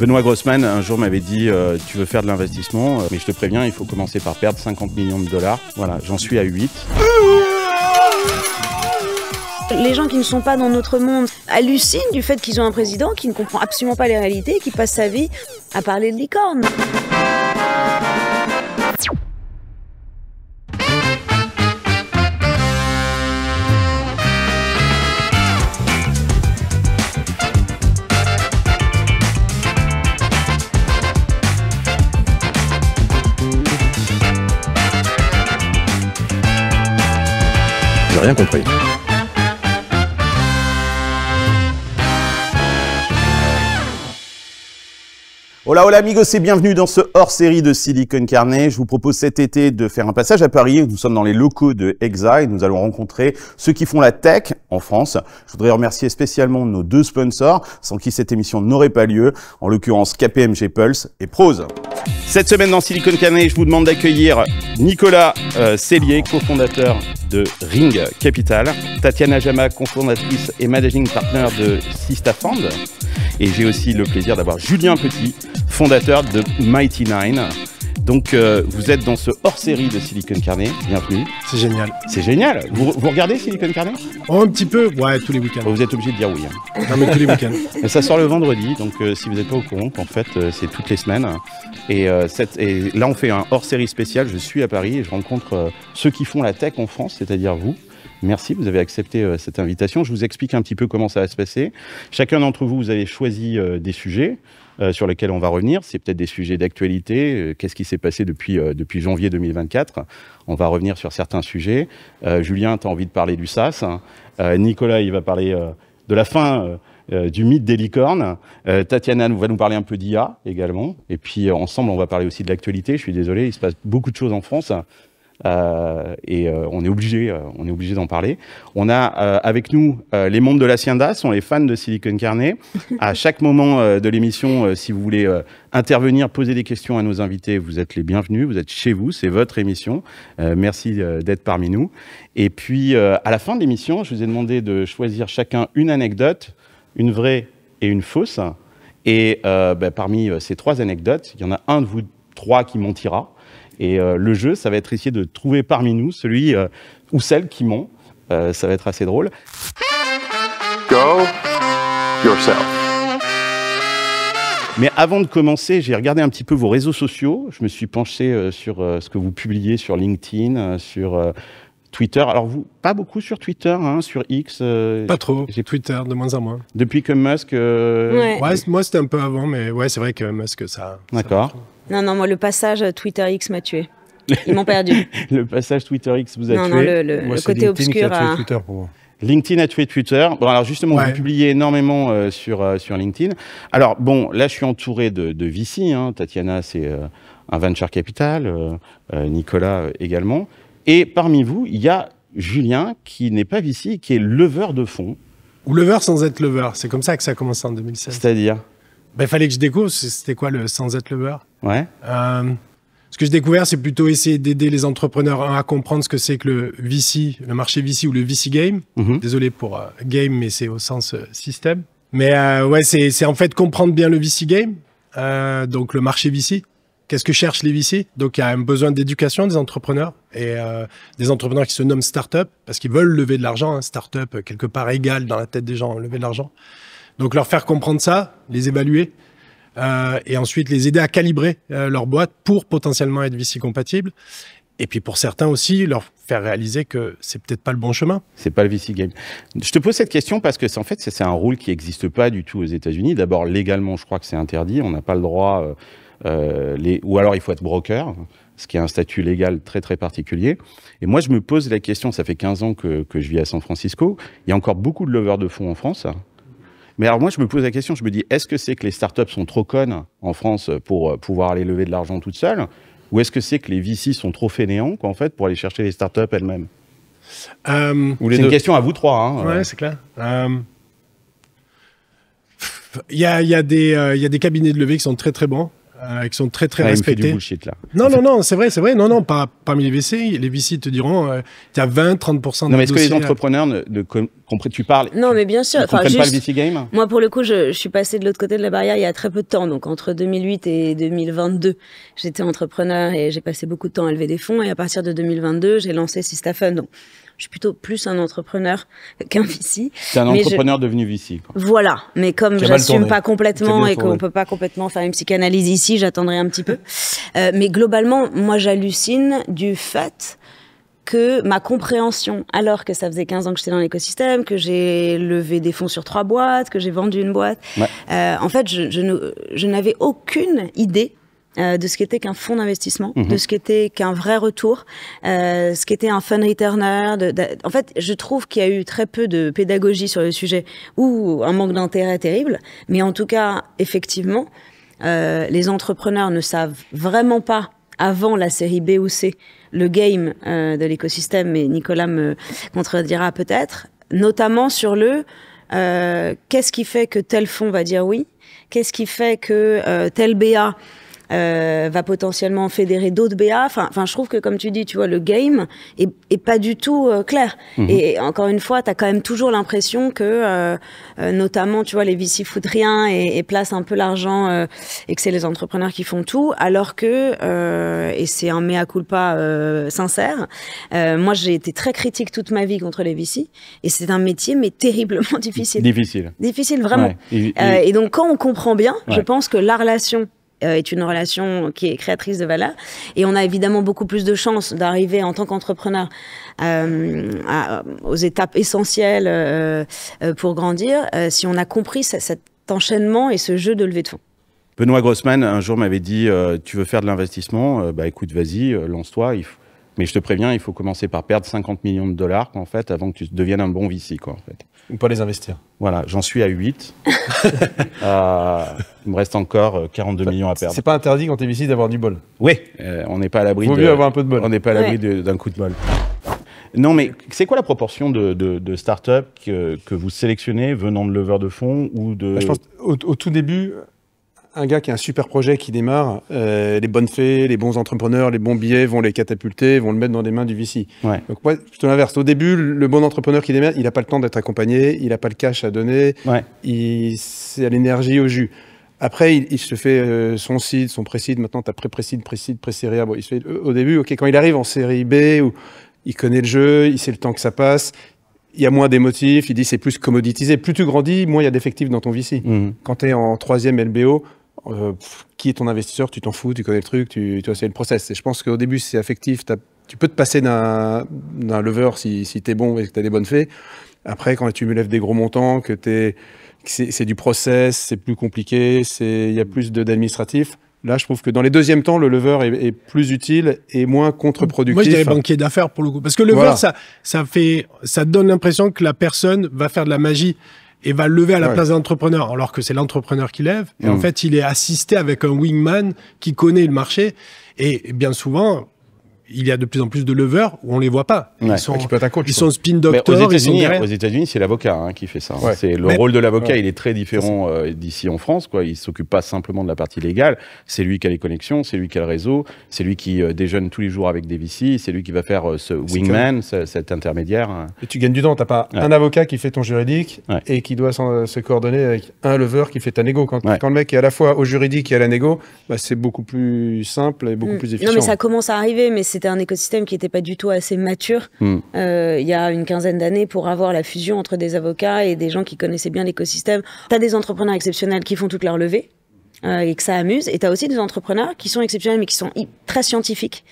Benoît Grossman, un jour, m'avait dit tu veux faire de l'investissement, mais je te préviens, il faut commencer par perdre 50 millions de dollars. Voilà, j'en suis à 8. Les gens qui ne sont pas dans notre monde hallucinent du fait qu'ils ont un président qui ne comprend absolument pas les réalités et qui passe sa vie à parler de licorne. J'ai rien compris. Hola hola amigos et bienvenue dans ce hors-série de Silicon Carnet. Je vous propose cet été de faire un passage à Paris. Nous sommes dans les locaux de Exa et nous allons rencontrer ceux qui font la tech en France. Je voudrais remercier spécialement nos deux sponsors sans qui cette émission n'aurait pas lieu, en l'occurrence KPMG Pulse et Prose. Cette semaine dans Silicon Carnet, je vous demande d'accueillir Nicolas Cellier, cofondateur de Ring Capital, Tatiana Jama, cofondatrice et managing partner de Sista Fund. Et j'ai aussi le plaisir d'avoir Julien Petit, fondateur de Mighty Nine. Donc, vous êtes dans ce hors-série de Silicon Carnet. Bienvenue. C'est génial. C'est génial. Vous regardez Silicon Carnet? Oh, un petit peu. Ouais, tous les week-ends. Vous êtes obligé de dire oui. Hein. Non, mais tous les week-ends. Et ça sort le vendredi, donc si vous n'êtes pas au courant, en fait, c'est toutes les semaines. Et là, on fait un hors-série spécial. Je suis à Paris et je rencontre ceux qui font la tech en France, c'est-à-dire vous. Merci, vous avez accepté cette invitation. Je vous explique un petit peu comment ça va se passer. Chacun d'entre vous, vous avez choisi des sujets sur lesquels on va revenir. C'est peut-être des sujets d'actualité. Qu'est-ce qui s'est passé depuis janvier 2024? On va revenir sur certains sujets. Julien, tu as envie de parler du SaaS. Nicolas, il va parler de la fin du mythe des licornes. Tatiana va nous parler un peu d'IA également. Et puis ensemble, on va parler aussi de l'actualité. Je suis désolé, il se passe beaucoup de choses en France. Et on est obligé d'en parler. On a avec nous les membres de l'Hacienda, sont les fans de Silicon Carnet. À chaque moment de l'émission, si vous voulez intervenir, poser des questions à nos invités, vous êtes les bienvenus, vous êtes chez vous, c'est votre émission. Merci d'être parmi nous. Et puis, à la fin de l'émission, je vous ai demandé de choisir chacun une anecdote, une vraie et une fausse. Et parmi ces trois anecdotes, il y en a un de vous trois qui mentira. Et le jeu, ça va être essayer de trouver parmi nous celui ou celle qui ment. Ça va être assez drôle. Go yourself. Mais avant de commencer, j'ai regardé un petit peu vos réseaux sociaux. Je me suis penché sur ce que vous publiez sur LinkedIn, sur Twitter. Alors vous, pas beaucoup sur Twitter, hein, sur X. Pas trop. J'ai Twitter de moins en moins. Depuis que Musk. Ouais, moi c'était un peu avant, mais ouais, c'est vrai que Musk ça. D'accord. Non, moi le passage Twitter X m'a tué. Ils m'ont perdu. Le passage Twitter X vous a tué. Non, le côté obscur. Qui a tué Twitter pour moi. LinkedIn a tué Twitter. Bon, alors justement, vous publiez énormément sur LinkedIn. Alors, bon, là, je suis entouré de VC. Hein. Tatiana, c'est un venture capital. Nicolas également. Et parmi vous, il y a Julien, qui n'est pas VC, qui est leveur de fonds. Ou leveur sans être leveur. C'est comme ça que ça a commencé en 2016. C'est-à-dire? Il fallait que je découvre c'était quoi le sans être leveur. Ouais. Ce que j'ai découvert, c'est plutôt essayer d'aider les entrepreneurs à comprendre ce que c'est que le VC, le marché VC ou le VC game. Désolé pour game, mais c'est au sens système. Mais ouais, c'est en fait comprendre bien le VC game, donc le marché VC. Qu'est-ce que cherchent les VC? Donc il y a un besoin d'éducation des entrepreneurs et des entrepreneurs qui se nomment start-up parce qu'ils veulent lever de l'argent. Hein. Start-up, quelque part égal dans la tête des gens, lever de l'argent. Donc leur faire comprendre ça, les évaluer. Et ensuite les aider à calibrer leur boîte pour potentiellement être VC compatible. Et puis pour certains aussi, leur faire réaliser que c'est peut-être pas le bon chemin. C'est pas le VC game. Je te pose cette question parce que en fait c'est un rôle qui n'existe pas du tout aux États-Unis. D'abord légalement, je crois que c'est interdit. On n'a pas le droit, ou alors il faut être broker, ce qui est un statut légal très très particulier. Et moi je me pose la question, ça fait 15 ans que je vis à San Francisco. Il y a encore beaucoup de leveurs de fonds en France. Mais alors moi, je me pose la question, je me dis, est-ce que c'est que les startups sont trop connes en France pour pouvoir aller lever de l'argent toutes seules? Ou est-ce que c'est que les VC sont trop fainéants, en fait, pour aller chercher les startups elles-mêmes? C'est une question à vous trois. Hein, ouais, c'est clair. Il y a des cabinets de levée qui sont très très bons. qui sont très Il me fait respectés. du bullshit, là. Non, c'est vrai. Non, parmi les VC te diront, il y a 20-30% de Non, mais est-ce que les dossiers, entrepreneurs tu parles? Non, mais bien sûr. Ils comprennent pas le juste, VC game? moi, pour le coup, je suis passée de l'autre côté de la barrière il y a très peu de temps. Donc, entre 2008 et 2022, j'étais entrepreneur et j'ai passé beaucoup de temps à lever des fonds. Et à partir de 2022, j'ai lancé Sistafund. Donc, je suis plutôt plus un entrepreneur qu'un VC. C'est un entrepreneur devenu VC, quoi. Voilà. Mais comme Qui a mal j'assume tourné. pas complètement Qui a bien et qu'on tourné. peut pas complètement faire une psychanalyse ici, j'attendrai un petit peu. Mais globalement, moi, j'hallucine du fait que ma compréhension, alors que ça faisait 15 ans que j'étais dans l'écosystème, que j'ai levé des fonds sur 3 boîtes, que j'ai vendu une boîte, en fait, je n'avais aucune idée de ce qu'était qu'un fonds d'investissement, de ce qu'était qu'un vrai retour, ce qu'était un fund returner. En fait, je trouve qu'il y a eu très peu de pédagogie sur le sujet ou un manque d'intérêt terrible. Mais en tout cas, effectivement, les entrepreneurs ne savent vraiment pas, avant la série B ou C, le game de l'écosystème, mais Nicolas me contredira peut-être, notamment sur qu'est-ce qui fait que tel fonds va dire oui, qu'est-ce qui fait que tel BA va potentiellement fédérer d'autres BA. Enfin, je trouve que, comme tu dis, tu vois, le game est pas du tout clair. Et encore une fois, t'as quand même toujours l'impression que, notamment, tu vois, les VC foutent rien et placent un peu l'argent et que c'est les entrepreneurs qui font tout, alors que, et c'est un mea culpa sincère, moi, j'ai été très critique toute ma vie contre les VC et c'est un métier, mais terriblement difficile. Difficile, vraiment. Ouais. Et donc, quand on comprend bien, je Ouais. pense que la relation est une relation qui est créatrice de valeur. Et on a évidemment beaucoup plus de chances d'arriver en tant qu'entrepreneur aux étapes essentielles pour grandir si on a compris cet enchaînement et ce jeu de levée de fonds. Benoît Grossman, un jour, m'avait dit tu veux faire de l'investissement, bah écoute, vas-y, lance-toi. Mais je te préviens, il faut commencer par perdre 50 millions de dollars en fait, avant que tu deviennes un bon VC, quoi, en fait. Ou pas les investir. Voilà, j'en suis à 8. Il me reste encore 42 millions à perdre. C'est pas interdit quand t'es VC d'avoir du bol. Oui, on n'est pas à l'abri Vaut mieux avoir un peu de bol. On n'est pas à l'abri d'un coup de bol. Non, mais c'est quoi la proportion de startups que vous sélectionnez venant de leveurs de fonds ou de... Je pense au tout début, un gars qui a un super projet qui démarre, les bonnes fées, les bons entrepreneurs, les bons billets vont les catapulter, vont le mettre dans les mains du VC. Ouais. Donc moi, je te l'inverse. Au début, le bon entrepreneur qui démarre, il n'a pas le temps d'être accompagné, il n'a pas le cash à donner, Ouais. c'est à l'énergie, au jus. Après, il se fait son seed, son pré-seed. Maintenant, tu as pré-seed, pré-série A. Bon, il se fait, au début, ok, quand il arrive en série B, où il connaît le jeu, il sait le temps que ça passe, il y a moins d'émotifs, il dit c'est plus commoditisé. Plus tu grandis, moins il y a d'effectifs dans ton VC. Quand tu es en 3e LBO, qui est ton investisseur, tu t'en fous, tu connais le truc, tu vois, c'est le process. Et je pense qu'au début, c'est affectif. Tu peux te passer d'un lever si tu es bon et que tu as des bonnes fées. Après, quand tu me lèves des gros montants, que c'est du process, c'est plus compliqué, il y a plus d'administratif. Là, je trouve que dans les deuxièmes temps, le lever est plus utile et moins contre-productif. Moi, je dirais banquier d'affaires pour le coup. Parce que le lever, ça donne l'impression que la personne va faire de la magie et va lever à la place de l'entrepreneur, alors que c'est l'entrepreneur qui lève. Et en fait, il est assisté avec un wingman qui connaît le marché. Et bien souvent, il y a de plus en plus de leveurs où on les voit pas. Ouais. Qui peut être un coach, ils sont spin Mais doctors. aux États-Unis, c'est l'avocat qui fait ça. Ouais. C'est le rôle de l'avocat, il est très différent d'ici en France, quoi. Il s'occupe pas simplement de la partie légale. C'est lui qui a les connexions, c'est lui qui a le réseau, c'est lui qui déjeune tous les jours avec des VC, c'est lui qui va faire ce wingman, cet intermédiaire. Et tu gagnes du temps. T'as pas un avocat qui fait ton juridique et qui doit se coordonner avec un lever qui fait ta négo. Quand le mec est à la fois au juridique et à la négo, bah, c'est beaucoup plus simple et beaucoup plus efficient. Non, mais ça commence à arriver, mais c'était un écosystème qui n'était pas du tout assez mature il y a une quinzaine d'années pour avoir la fusion entre des avocats et des gens qui connaissaient bien l'écosystème. Tu as des entrepreneurs exceptionnels qui font toute leur levée et que ça amuse, et tu as aussi des entrepreneurs qui sont exceptionnels mais qui sont très scientifiques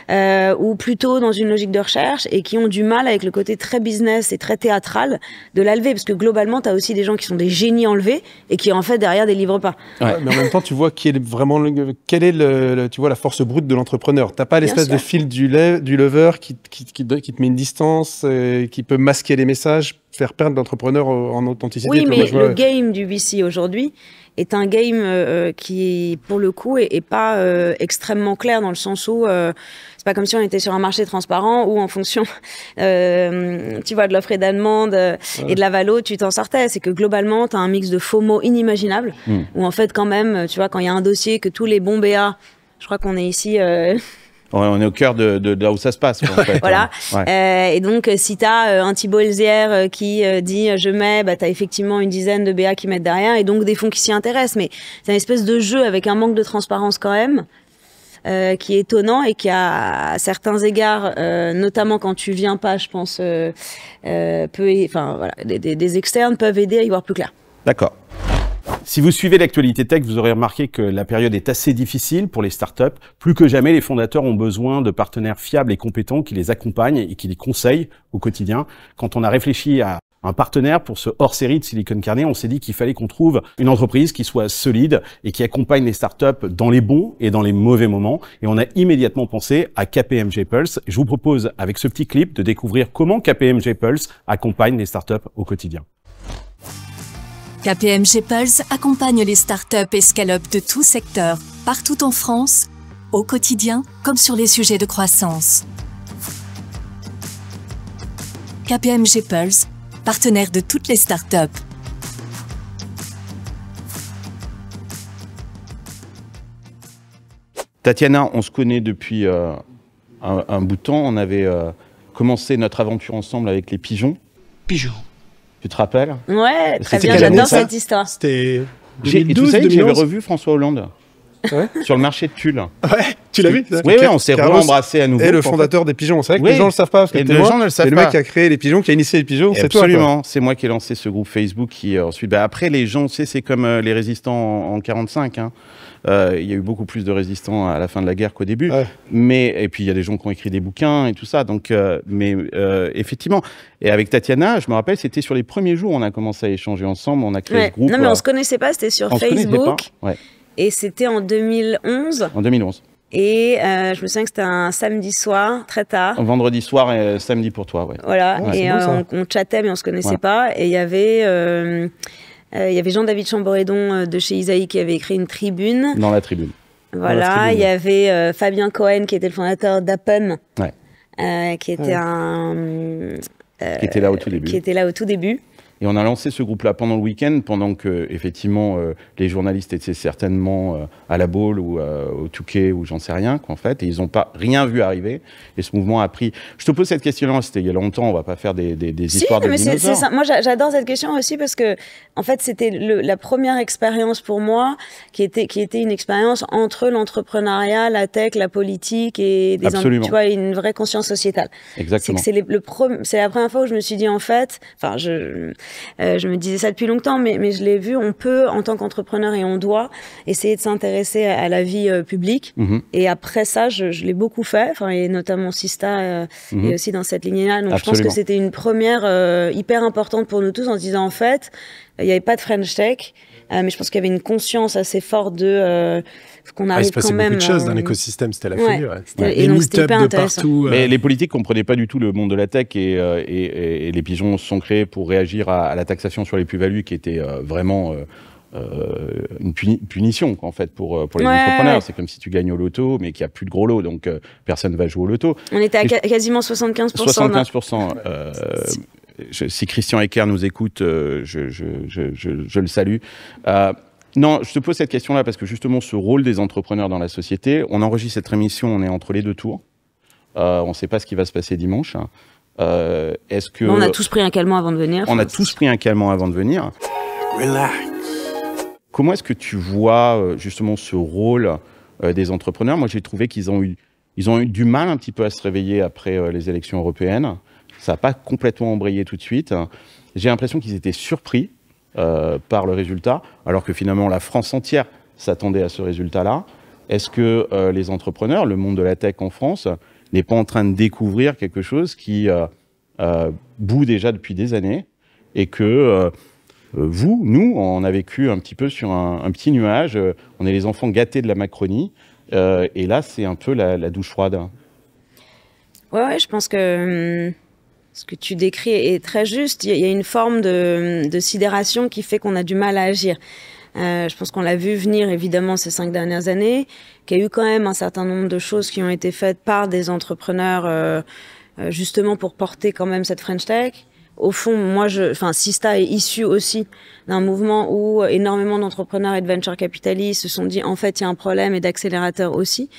ou plutôt dans une logique de recherche et qui ont du mal avec le côté très business et très théâtral de la levée, parce que globalement tu as aussi des gens qui sont des génies en levée et qui en fait derrière délivrent pas. Ouais, mais en même temps tu vois quelle est tu vois la force brute de l'entrepreneur. T'as pas l'espèce de fil du lever qui te met une distance, qui peut masquer les messages, faire perdre l'entrepreneur en authenticité. Oui, mais le game du VC aujourd'hui, est un game qui, pour le coup, est pas extrêmement clair dans le sens où c'est pas comme si on était sur un marché transparent où en fonction, tu vois, de l'offre et de la demande et de la valo, tu t'en sortais. C'est que globalement, tu as un mix de FOMO inimaginable où en fait, quand même, tu vois, quand il y a un dossier que tous les bons BA, je crois qu'on est ici... On est au cœur de là où ça se passe. En fait, voilà. Ouais. Et donc, si tu as un Thibault Elzière qui dit je mets, bah, tu as effectivement une dizaine de BA qui mettent derrière et donc des fonds qui s'y intéressent. Mais c'est une espèce de jeu avec un manque de transparence quand même, qui est étonnant et qui, à certains égards, notamment quand tu viens pas, je pense, voilà, des externes peuvent aider à y voir plus clair. D'accord. Si vous suivez l'actualité tech, vous aurez remarqué que la période est assez difficile pour les startups. Plus que jamais, les fondateurs ont besoin de partenaires fiables et compétents qui les accompagnent et qui les conseillent au quotidien. Quand on a réfléchi à un partenaire pour ce hors-série de Silicon Carnet, on s'est dit qu'il fallait qu'on trouve une entreprise qui soit solide et qui accompagne les startups dans les bons et dans les mauvais moments. Et on a immédiatement pensé à KPMG Pulse. Je vous propose, avec ce petit clip, de découvrir comment KPMG Pulse accompagne les startups au quotidien. KPMG Pulse accompagne les startups et scale-up de tout secteur, partout en France, au quotidien comme sur les sujets de croissance. KPMG Pulse, partenaire de toutes les startups. Tatiana, on se connaît depuis un bout de temps. On avait commencé notre aventure ensemble avec les pigeons. Pigeons. Tu te rappelles? Ouais, très C'était bien, quelle année, j'adore ça cette histoire. C'était Tu sais 2012, que j'avais 2011. revu François Hollande sur le marché de Tulle. Ouais, tu l'as vu ça? Oui, on s'est Carlos re-embrassé à nouveau. Et le en fait. fondateur des pigeons. C'est vrai que Oui. les gens ne le savent pas. Parce que Et t'es les moi, gens ne le savent c'est le pas. mec qui a créé les pigeons, qui a initié les pigeons. C'est toi. Absolument, c'est moi qui ai lancé ce groupe Facebook qui ensuite... après, les gens, tu sais, c'est comme les résistants en 45. Hein. Il y a eu beaucoup plus de résistants à la fin de la guerre qu'au début. Ouais. Et puis, il y a des gens qui ont écrit des bouquins et tout ça. Donc, effectivement. Et avec Tatiana, je me rappelle, c'était sur les premiers jours, on a commencé à échanger ensemble, on a créé Ouais. ce groupe. Non, mais on se connaissait pas, c'était sur on se connaissait Facebook. pas. Ouais, Et c'était en 2011. en 2011. Et je me souviens que c'était un samedi soir, très tard. Vendredi soir et samedi pour toi, ouais. Voilà, Ouais, et c'est bon, ça. on chattait, mais on se connaissait Ouais. pas. Et il y avait Jean-David Chamboredon de chez Isaïe qui avait écrit une tribune. Dans la tribune. Voilà, tribune. il y avait Fabien Cohen qui était le fondateur d'Appen, Ouais. qui était Qui était là au tout début. qui était là au tout début. Et on a lancé ce groupe-là pendant le week-end, pendant que, effectivement, les journalistes étaient certainement à la Baule ou au Touquet ou j'en sais rien, quoi, en fait, et ils n'ont pas rien vu arriver. Et ce mouvement a pris. Je te pose cette question-là, c'était il y a longtemps, on va pas faire des Si, histoires de mais c'est dinosaures. ça. Moi, j'adore cette question aussi parce que, en fait, c'était la première expérience pour moi qui était une expérience entre l'entrepreneuriat, la tech, la politique et Absolument. tu vois, une vraie conscience sociétale. C'est Exactement. que c'est la première fois où je me suis dit, en fait, enfin, je me disais ça depuis longtemps, mais je l'ai vu, on peut, en tant qu'entrepreneur, et on doit essayer de s'intéresser à la vie publique. Mhm. Et après ça, je l'ai beaucoup fait, enfin, et notamment Sista Mhm. et aussi dans cette lignée-là. Donc, je pense Absolument. que c'était une première hyper importante pour nous tous en se disant, en fait, il n'y avait pas de French Tech, mais je pense qu'il y avait une conscience assez forte de qu'on Il arrive se passait quand même. beaucoup de choses dans l'écosystème, c'était la folie. Ouais. C'était Et des donc, c'était meet-up hyper de intéressant. partout. Mais les politiques comprenaient pas du tout le monde de la tech et les pigeons se sont créés pour réagir à la taxation sur les plus-values qui était vraiment une punition quoi, en fait pour les Ouais, entrepreneurs. ouais. C'est comme si tu gagnes au loto mais qu'il n'y a plus de gros lots donc personne ne va jouer au loto. On était à Et quasiment 75%. 75%. Si Christian Ecker nous écoute, je le salue. Non, je te pose cette question-là parce que justement, ce rôle des entrepreneurs dans la société, on enregistre cette émission, on est entre les deux tours. On ne sait pas ce qui va se passer dimanche. Est-ce que On a tous pris un calmant avant de venir. on a tous pris un calmant avant de venir. Relax. Comment est-ce que tu vois justement ce rôle des entrepreneurs? Moi, j'ai trouvé qu'ils ont eu du mal un petit peu à se réveiller après les élections européennes. Ça n'a pas complètement embrayé tout de suite. J'ai l'impression qu'ils étaient surpris par le résultat, alors que finalement la France entière s'attendait à ce résultat-là. Est-ce que les entrepreneurs, le monde de la tech en France, n'est pas en train de découvrir quelque chose qui bout déjà depuis des années et que nous, on a vécu un petit peu sur un petit nuage, on est les enfants gâtés de la Macronie, et là c'est un peu la douche froide. Ouais, je pense que ce que tu décris est très juste. Il y a une forme de sidération qui fait qu'on a du mal à agir. Je pense qu'on l'a vu venir évidemment ces 5 dernières années, qu'il y a eu quand même un certain nombre de choses qui ont été faites par des entrepreneurs justement pour porter quand même cette French Tech. Au fond, Sista est issu aussi d'un mouvement où énormément d'entrepreneurs et de venture capitalistes se sont dit en fait il y a un problème, et d'accélérateurs aussi.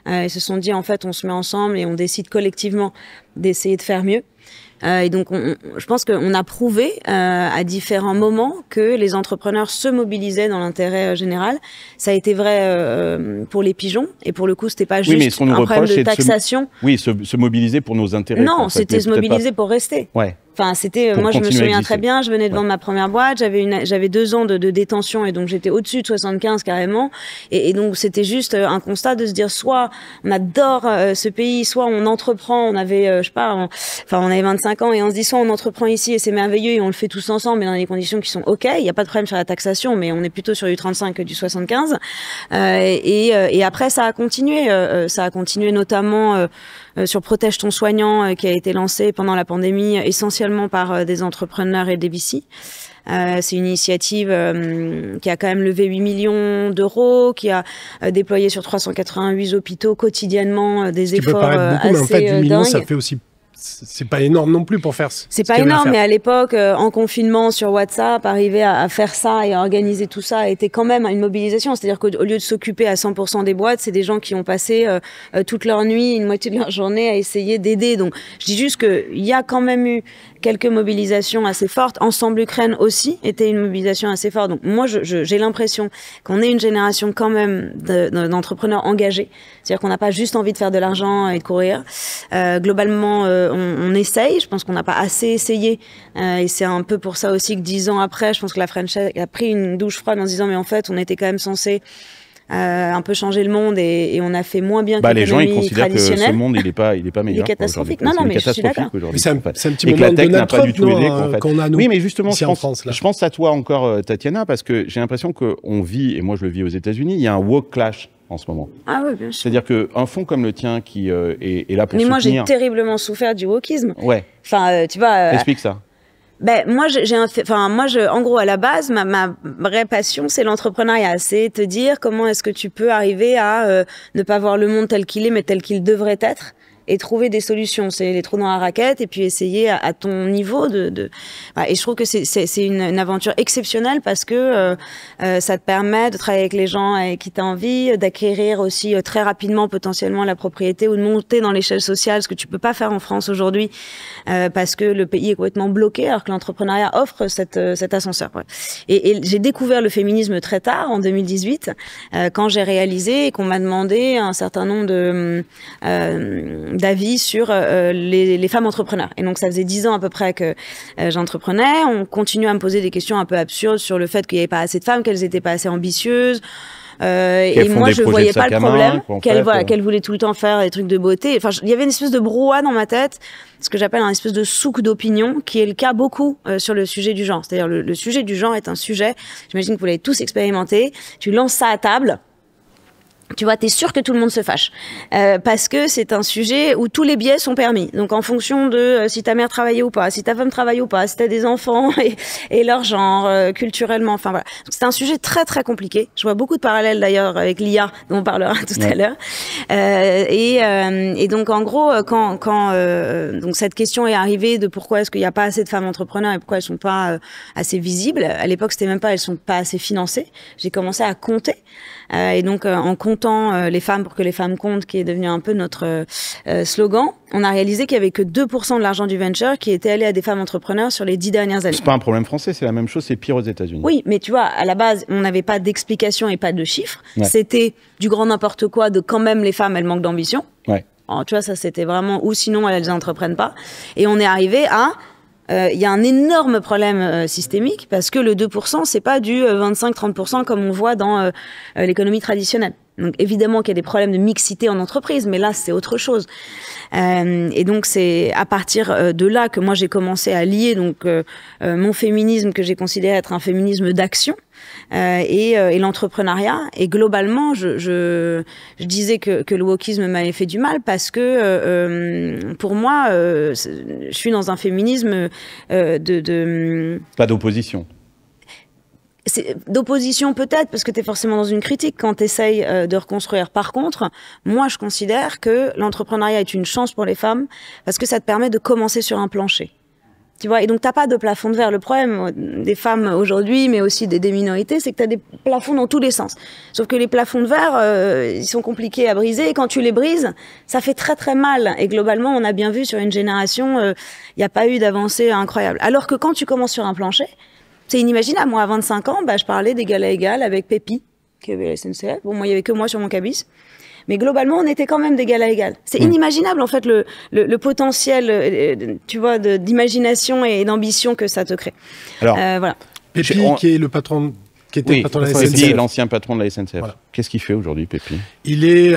Ils se sont dit en fait on se met ensemble et on décide collectivement d'essayer de faire mieux. Et donc, je pense qu'on a prouvé à différents moments que les entrepreneurs se mobilisaient dans l'intérêt général. Ça a été vrai pour les pigeons, et pour le coup, c'était pas juste un problème de taxation. Se mobiliser pour nos intérêts. Non, c'était se mobiliser pour rester. Ouais. Enfin, c'était, moi, je me souviens très bien, je venais de vendre ma première boîte, j'avais 2 ans de détention, et donc j'étais au-dessus de 75 carrément. Et donc, c'était juste un constat de se dire, soit on adore ce pays, soit on entreprend, on avait, on avait 25 ans, et on se dit, soit on entreprend ici et c'est merveilleux et on le fait tous ensemble, mais dans des conditions qui sont OK. Il n'y a pas de problème sur la taxation, mais on est plutôt sur du 35 que du 75. Et après, ça a continué. Ça a continué notamment sur Protège ton soignant, qui a été lancé pendant la pandémie, essentiellement par des entrepreneurs et des VC. C'est une initiative qui a quand même levé 8 millions d'euros, qui a déployé sur 388 hôpitaux quotidiennement des efforts beaucoup, assez mais en fait, 8 millions, dingues. ça fait aussi... C'est pas énorme non plus pour faire ça. C'est pas énorme, mais à l'époque, en confinement sur WhatsApp, arriver à faire ça et à organiser tout ça était quand même une mobilisation. C'est-à-dire qu'au lieu de s'occuper à 100% des boîtes, c'est des gens qui ont passé toute leur nuit, une moitié de leur journée à essayer d'aider. Donc, je dis juste qu'il y a quand même eu quelques mobilisations assez fortes. Ensemble Ukraine aussi était une mobilisation assez forte. Donc, moi, j'ai l'impression qu'on est une génération quand même d'entrepreneurs engagés. C'est-à-dire qu'on n'a pas juste envie de faire de l'argent et de courir. Globalement, on essaye. Je pense qu'on n'a pas assez essayé. Et c'est un peu pour ça aussi que 10 ans après, je pense que la French Tech a pris une douche froide en se disant, mais en fait, on était quand même censé un peu changer le monde, et on a fait moins bien que les gens, ils considèrent que traditionnelle. ce monde, il est pas meilleur. Il est catastrophique. Non, mais je suis d'accord. C'est un petit Et que moment la de tech n'a Donald pas Trump, du tout aidé, en fait. qu'on a, nous, oui, mais justement, ici en France, là. je pense à toi encore, Tatiana, parce que j'ai l'impression qu'on vit, et moi je le vis aux États-Unis, il y a un woke clash en ce moment. Ah oui, bien sûr. C'est-à-dire qu'un fonds comme le tien qui est là pour mais moi, soutenir... j'ai terriblement souffert du wokisme. Ouais. Enfin, tu vois... Explique ça. Moi, en gros, à la base, ma vraie passion, c'est l'entrepreneuriat. C'est te dire comment est-ce que tu peux arriver à ne pas voir le monde tel qu'il est, mais tel qu'il devrait être, et trouver des solutions. C'est les trous dans la raquette, et puis essayer à ton niveau et je trouve que c'est une aventure exceptionnelle, parce que ça te permet de travailler avec les gens avec qui tu as envie, d'acquérir aussi très rapidement potentiellement la propriété, ou de monter dans l'échelle sociale, ce que tu peux pas faire en France aujourd'hui, parce que le pays est complètement bloqué, alors que l'entrepreneuriat offre cet ascenseur. Ouais. Et j'ai découvert le féminisme très tard, en 2018, quand j'ai réalisé et qu'on m'a demandé un certain nombre d'avis sur les femmes entrepreneurs. Et donc, ça faisait 10 ans à peu près que j'entreprenais. On continue à me poser des questions un peu absurdes sur le fait qu'il n'y avait pas assez de femmes, qu'elles n'étaient pas assez ambitieuses. Et moi, je voyais pas le problème, qu'elle voulait tout le temps faire des trucs de beauté. Enfin, il y avait une espèce de brouhaha dans ma tête, ce que j'appelle un espèce de souk d'opinion, qui est le cas beaucoup sur le sujet du genre. C'est-à-dire, le sujet du genre est un sujet, j'imagine que vous l'avez tous expérimenté, tu lances ça à table, tu vois, t'es sûr que tout le monde se fâche. Parce que c'est un sujet où tous les biais sont permis. Donc, en fonction de si ta mère travaillait ou pas, si ta femme travaille ou pas, si t'as des enfants et leur genre, culturellement, enfin voilà. Donc, c'est un sujet très, très compliqué. Je vois beaucoup de parallèles d'ailleurs avec l'IA, dont on parlera tout à l'heure. Et donc, en gros, quand donc cette question est arrivée de pourquoi est-ce qu'il n'y a pas assez de femmes entrepreneurs et pourquoi elles sont pas assez visibles. À l'époque, c'était même pas, elles sont pas assez financées. J'ai commencé à compter. Et donc, en comptant les femmes pour que les femmes comptent, qui est devenu un peu notre slogan, on a réalisé qu'il y avait que 2% de l'argent du venture qui était allé à des femmes entrepreneurs sur les 10 dernières années. C'est pas un problème français, c'est la même chose, c'est pire aux États-Unis. Oui, mais tu vois, à la base, on n'avait pas d'explication et pas de chiffres. Ouais. C'était du grand n'importe quoi de quand même les femmes, elles manquent d'ambition. Ouais. Alors, tu vois, ça c'était vraiment, ou sinon elles n'entreprennent pas. Et on est arrivé à... Il y a un énorme problème systémique, parce que le 2%, c'est pas du 25-30% comme on voit dans l'économie traditionnelle. Donc évidemment qu'il y a des problèmes de mixité en entreprise, mais là c'est autre chose. Et donc c'est à partir de là que moi j'ai commencé à lier donc mon féminisme, que j'ai considéré être un féminisme d'action, et l'entrepreneuriat. Et globalement, je disais que le wokisme m'avait fait du mal, parce que pour moi, je suis dans un féminisme pas d'opposition. d'opposition peut-être, parce que tu es forcément dans une critique quand tu essayes de reconstruire. Par contre, moi, je considère que l'entrepreneuriat est une chance pour les femmes parce que ça te permet de commencer sur un plancher. Tu vois, et donc t'as pas de plafond de verre. Le problème des femmes aujourd'hui, mais aussi des minorités, c'est que t'as des plafonds dans tous les sens. Sauf que les plafonds de verre, ils sont compliqués à briser, et quand tu les brises, ça fait très très mal. Et globalement, on a bien vu sur une génération, il n'y a pas eu d'avancée incroyable. Alors que quand tu commences sur un plancher, c'est inimaginable. Moi, à 25 ans, je parlais d'égal à égal avec Pépi, qui avait la SNCF. Bon, moi, il y avait que moi sur mon cabis. Mais globalement, on était quand même d'égal à égal. C'est inimaginable, en fait, le potentiel, tu vois, d'imagination et d'ambition que ça te crée. Alors, voilà. Pépi, qui est le patron, qui était le patron de la SNCF. Pépi, l'ancien patron de la SNCF. Voilà. Qu'est-ce qu'il fait aujourd'hui, Pépi? Il est...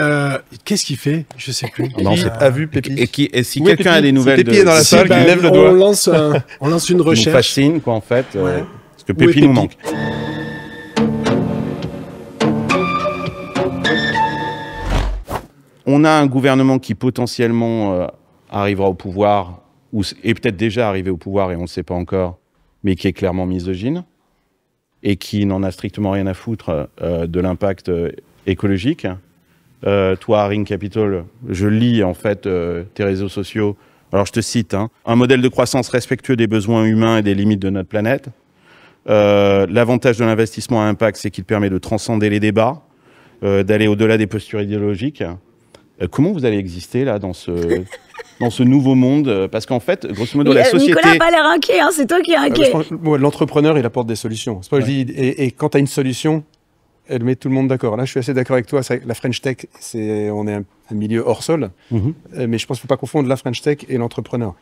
Qu'est-ce qu'il fait? Je sais plus. Non, c'est a vu Pépi. Et si quelqu'un a des nouvelles... Pépi est dans la salle, il lève le doigt. On lance une recherche. nous fascine, quoi, en fait. Ouais. Parce que Pépi nous manque. On a un gouvernement qui potentiellement arrivera au pouvoir, ou est peut-être déjà arrivé au pouvoir et on ne le sait pas encore, mais qui est clairement misogyne et qui n'en a strictement rien à foutre de l'impact écologique. Toi, Ring Capital, je lis en fait tes réseaux sociaux. Alors je te cite, hein, un modèle de croissance respectueux des besoins humains et des limites de notre planète. L'avantage de l'investissement à impact, c'est qu'il permet de transcender les débats, d'aller au-delà des postures idéologiques. Comment vous allez exister là dans ce nouveau monde? Parce qu'en fait, grosso modo, la société... Nicolas n'a pas l'air inquiet, hein, c'est toi qui es inquiet. L'entrepreneur, il apporte des solutions. C'est pas que je dis, et quand tu as une solution, elle met tout le monde d'accord. Là, je suis assez d'accord avec toi. La French Tech, on est un milieu hors sol, mais je pense qu'il ne faut pas confondre la French Tech et l'entrepreneur.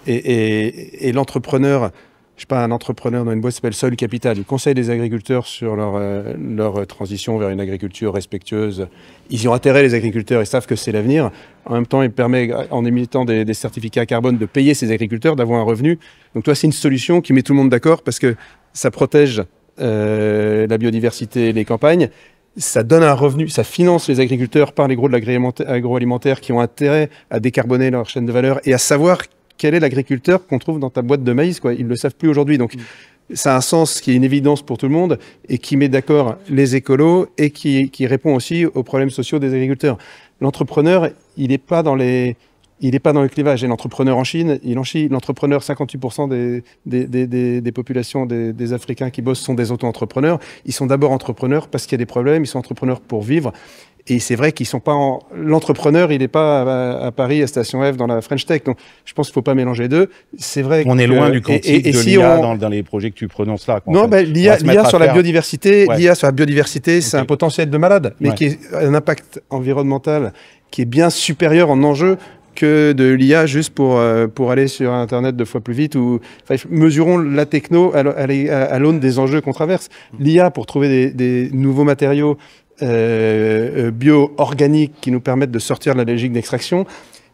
Et l'entrepreneur... Je ne sais pas, un entrepreneur dans une boîte s'appelle Soil Capital. Il conseille les agriculteurs sur leur transition vers une agriculture respectueuse. Ils y ont intérêt, les agriculteurs, ils savent que c'est l'avenir. En même temps, il permet, en émettant des certificats carbone, de payer ces agriculteurs, d'avoir un revenu. Donc toi, c'est une solution qui met tout le monde d'accord parce que ça protège la biodiversité et les campagnes. Ça donne un revenu, ça finance les agriculteurs par les gros de l'agroalimentaire qui ont intérêt à décarboner leur chaîne de valeur et à savoir quel est l'agriculteur qu'on trouve dans ta boîte de maïs, quoi. Ils ne le savent plus aujourd'hui. Donc, ça a un sens qui est une évidence pour tout le monde et qui met d'accord les écolos et qui répond aussi aux problèmes sociaux des agriculteurs. L'entrepreneur, il n'est pas dans le clivage. Et l'entrepreneur en Chine, il en chie. L'entrepreneur, 58% des populations des Africains qui bossent sont des auto-entrepreneurs. Ils sont d'abord entrepreneurs parce qu'il y a des problèmes. Ils sont entrepreneurs pour vivre. Et c'est vrai qu'ils sont pas l'entrepreneur, il n'est pas à Paris, à Station F, dans la French Tech. Donc, je pense qu'il ne faut pas mélanger les deux. C'est vrai on est loin du quantique de l'IA dans les projets que tu prononces là. Non, l'IA sur la biodiversité, c'est un potentiel de malade, mais qui est un impact environnemental qui est bien supérieur en enjeu que de l'IA juste pour aller sur Internet 2 fois plus vite. Mesurons la techno à l'aune des enjeux qu'on traverse. L'IA pour trouver des nouveaux matériaux bio-organiques qui nous permettent de sortir de la logique d'extraction,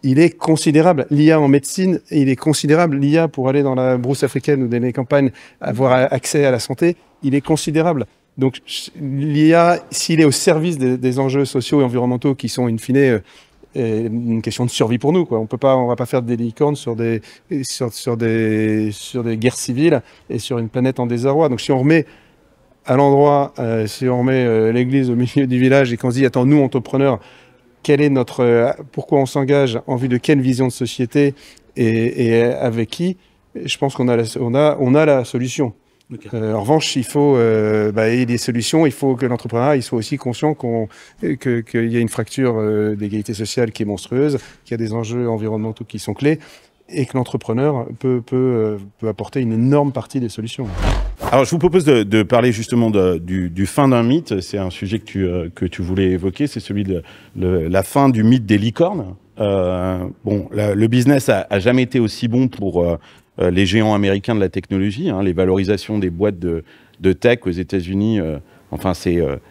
il est considérable. L'IA en médecine, il est considérable. L'IA pour aller dans la brousse africaine ou dans les campagnes, avoir accès à la santé, il est considérable. Donc l'IA, s'il est au service des enjeux sociaux et environnementaux qui sont in fine une question de survie pour nous, quoi. On va pas faire des licornes sur des guerres civiles et sur une planète en désarroi. Donc si on remet à l'endroit, si on remet l'église au milieu du village et qu'on se dit, attends, nous, entrepreneurs, pourquoi on s'engage, en vue de quelle vision de société et avec qui, je pense qu'on a la solution. Okay. En revanche, il faut y a des solutions, il faut que l'entrepreneur il soit aussi conscient qu'il y a une fracture d'égalité sociale qui est monstrueuse, qu'il y a des enjeux environnementaux qui sont clés, et que l'entrepreneur peut apporter une énorme partie des solutions. Alors, je vous propose de parler justement du fin d'un mythe. C'est un sujet que tu voulais évoquer, c'est celui de la fin du mythe des licornes. Le business a jamais été aussi bon pour les géants américains de la technologie. Les valorisations des boîtes de tech aux États-Unis,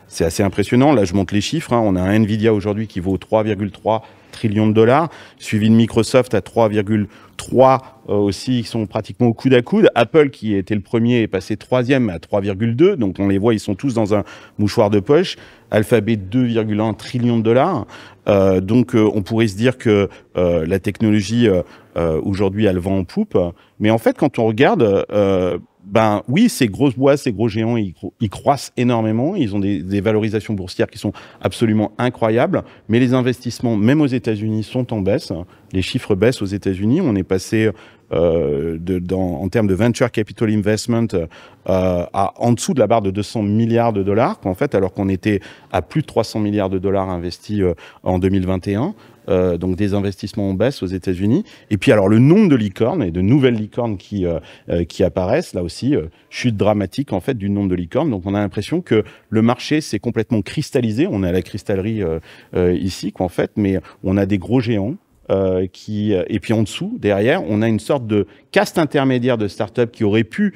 c'est assez impressionnant. Là, je monte les chiffres. On a un Nvidia aujourd'hui qui vaut 3,3 trillions de dollars, suivi de Microsoft à 3,3 aussi, qui sont pratiquement au coude à coude. Apple, qui était le premier, est passé 3e à 3,2. Donc on les voit, ils sont tous dans un mouchoir de poche. Alphabet 2,1 trillions de dollars. Donc on pourrait se dire que la technologie aujourd'hui elle vend en poupe, mais en fait quand on regarde, ben oui, ces grosses boîtes, ces gros géants, ils croissent énormément, ils ont des valorisations boursières qui sont absolument incroyables, mais les investissements, même aux États-Unis, sont en baisse. Les chiffres baissent aux États-Unis. On est passé en termes de venture capital investment en dessous de la barre de 200 milliards de dollars, en fait, alors qu'on était à plus de 300 milliards de dollars investis en 2021. Donc des investissements en baisse aux États-Unis. Et puis alors le nombre de licornes et de nouvelles licornes qui apparaissent, là aussi, chute dramatique en fait du nombre de licornes. Donc on a l'impression que le marché s'est complètement cristallisé. On est à la cristallerie ici, quoi, en fait, mais on a des gros géants. Et puis en dessous, derrière, on a une sorte de caste intermédiaire de start-up qui aurait pu,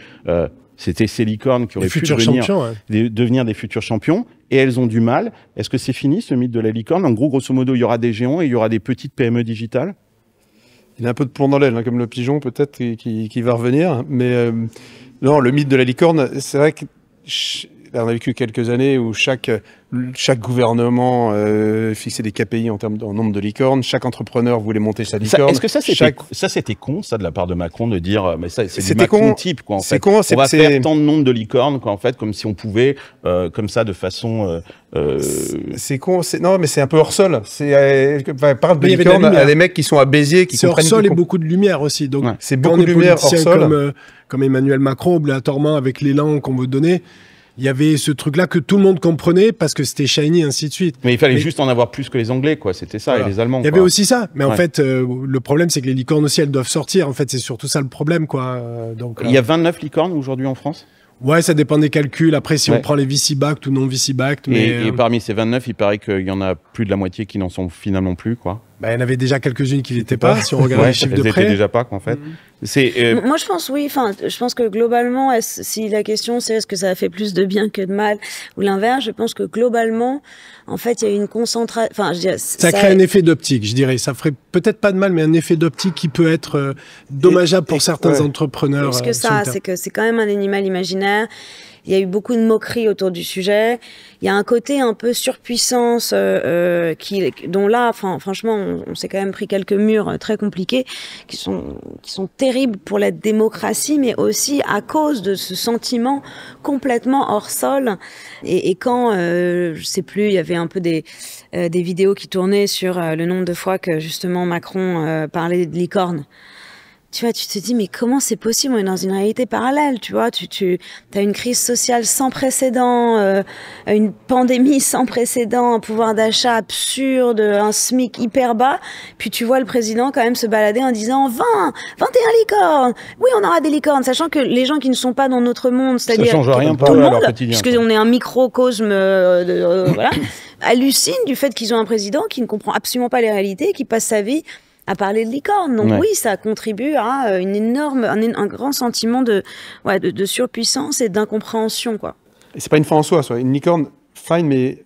c'était ces licornes qui auraient pu devenir des futurs champions, et elles ont du mal. Est-ce que c'est fini ce mythe de la licorne? En gros, grosso modo, il y aura des géants et il y aura des petites PME digitales? Il y a un peu de plomb dans l'aile, hein, comme le pigeon peut-être qui va revenir, mais non, le mythe de la licorne, c'est vrai que on a vécu quelques années où chaque gouvernement fixait des KPI en termes de nombre de licornes. Chaque entrepreneur voulait monter sa licorne. Est-ce que ça c'était con, ça, de la part de Macron, de dire mais ça c'est du Macron type, quoi, en fait. On va faire tant de nombre de licornes, quoi, en fait, comme si on pouvait comme ça de façon. C'est con. Non, mais c'est un peu hors sol. Parle de licorne à des mecs qui sont à Béziers, qui comprennent. C'est hors sol et beaucoup de lumière aussi. Donc c'est beaucoup de lumière hors sol. Comme Emmanuel Macron, obligatoirement avec l'élan qu'on veut donner. Il y avait ce truc-là que tout le monde comprenait parce que c'était shiny, ainsi de suite. Mais il fallait juste en avoir plus que les Anglais, quoi. C'était ça, voilà. Et les Allemands. Il y avait aussi ça. Mais en fait, le problème, c'est que les licornes aussi, elles doivent sortir. En fait, c'est surtout ça le problème, quoi. Donc, il y a 29 licornes aujourd'hui en France? Ouais, ça dépend des calculs. Après, si on prend les VC-backed ou non VC-backed. Et parmi ces 29, il paraît qu'il y en a plus de la moitié qui n'en sont finalement plus, quoi. Bah, il y en avait déjà quelques-unes qui n'étaient pas, si on regarde les chiffres de près. Elles étaient déjà pas, en fait. Moi, je pense, oui. Enfin, je pense que globalement, si la question c'est est-ce que ça a fait plus de bien que de mal, ou l'inverse, je pense que globalement, en fait, il y a une concentration. Enfin, je dirais, ça crée un effet d'optique, je dirais. Ça ferait peut-être pas de mal, mais un effet d'optique qui peut être dommageable pour certains entrepreneurs. Parce que ça, c'est que c'est quand même un animal imaginaire. Il y a eu beaucoup de moqueries autour du sujet. Il y a un côté un peu surpuissance dont là, franchement, on s'est quand même pris quelques murs très compliqués qui sont terribles pour la démocratie, mais aussi à cause de ce sentiment complètement hors sol. Et quand, je sais plus, il y avait un peu des vidéos qui tournaient sur le nombre de fois que justement Macron parlait de licorne. Tu vois, tu te dis, mais comment c'est possible? On est dans une réalité parallèle, tu vois. Tu as une crise sociale sans précédent, une pandémie sans précédent, un pouvoir d'achat absurde, un SMIC hyper bas. Puis tu vois le président quand même se balader en disant 21 licornes. Oui, on aura des licornes, sachant que les gens qui ne sont pas dans notre monde, c'est-à-dire ça change rien tout le monde, puisqu'on est un microcosme, voilà, hallucine du fait qu'ils ont un président qui ne comprend absolument pas les réalités, qui passe sa vie à parler de licorne. Donc oui, ça contribue à une énorme, un grand sentiment de surpuissance et d'incompréhension, quoi. Et c'est pas une fin en soi, une licorne, fine, mais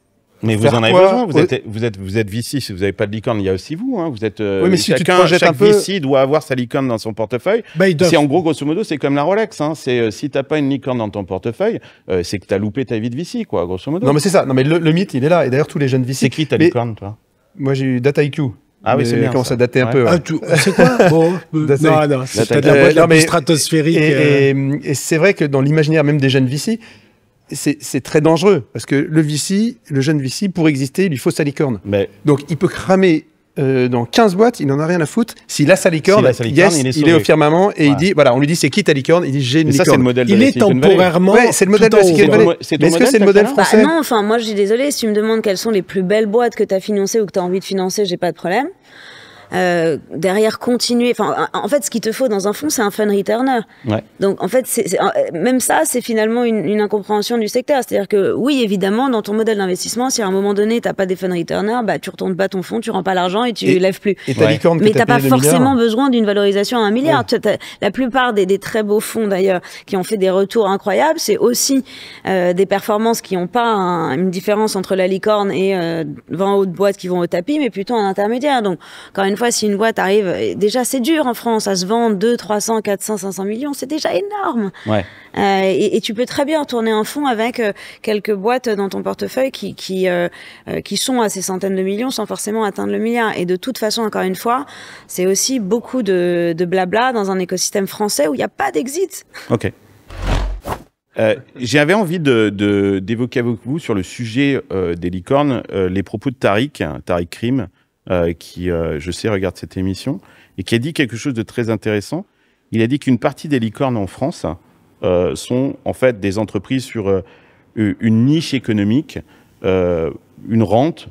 vous en avez besoin. Vous êtes VC. Si vous n'avez pas de licorne, il y a aussi vous. Hein. Vous êtes. Oui, mais si tu te projettes chaque un peu, VC doit avoir sa licorne dans son portefeuille. C'est en gros, grosso modo, c'est comme la Rolex. Hein. C'est si t'as pas une licorne dans ton portefeuille, c'est que t'as loupé ta vie de VC, quoi, grosso modo. Non, mais c'est ça. Non, mais le mythe, il est là. Et d'ailleurs, tous les jeunes VC. C'est qui ta licorne, toi? Moi, j'ai eu DataIQ. Ah oui, c'est bien. Commence à dater un peu. Ah, c'est quoi? Bon, non, c'est peut-être la boîte stratosphérique. Et c'est vrai que dans l'imaginaire même des jeunes VC, c'est très dangereux parce que le jeune VC, pour exister, il lui faut sa licorne. Donc, il peut cramer dans 15 boîtes, il n'en a rien à foutre. S'il a sa licorne, il est au firmament et il dit, voilà, on lui dit c'est qui ta licorne? Il dit j'ai une licorne. Ça, c'est le modèle de il est temporairement. Ouais, c'est le modèle de la Silicon Valley. Mais est-ce que c'est le modèle français? Non, enfin, moi je dis désolé, si tu me demandes quelles sont les plus belles boîtes que tu as financées ou que tu as envie de financer, j'ai pas de problème. Derrière continuer, enfin en fait ce qu'il te faut dans un fonds c'est un fund returner. Donc en fait même ça c'est finalement une incompréhension du secteur, c'est-à-dire que oui évidemment dans ton modèle d'investissement si à un moment donné t'as pas des fund returners, bah tu retournes pas ton fonds, tu rends pas l'argent et tu lèves plus. Et ta licorne mais t'as pas forcément besoin d'une valorisation à 1 milliard. La plupart des très beaux fonds d'ailleurs qui ont fait des retours incroyables, c'est aussi des performances qui ont pas une différence entre la licorne et 20 autres boîtes qui vont au tapis, mais plutôt un intermédiaire. Donc encore une fois fois, si une boîte arrive, déjà c'est dur en France, à se vendre 200, 300, 400, 500 millions, c'est déjà énorme. Ouais. Et tu peux très bien tourner un fonds avec quelques boîtes dans ton portefeuille qui sont à ces centaines de millions sans forcément atteindre le milliard. Et de toute façon, encore une fois, c'est aussi beaucoup de blabla dans un écosystème français où il n'y a pas d'exit. Ok. J'avais envie d'évoquer avec vous sur le sujet des licornes les propos de Tariq Krim, qui, je sais, regarde cette émission, et qui a dit quelque chose de très intéressant. Il a dit qu'une partie des licornes en France sont en fait des entreprises sur une niche économique, une rente,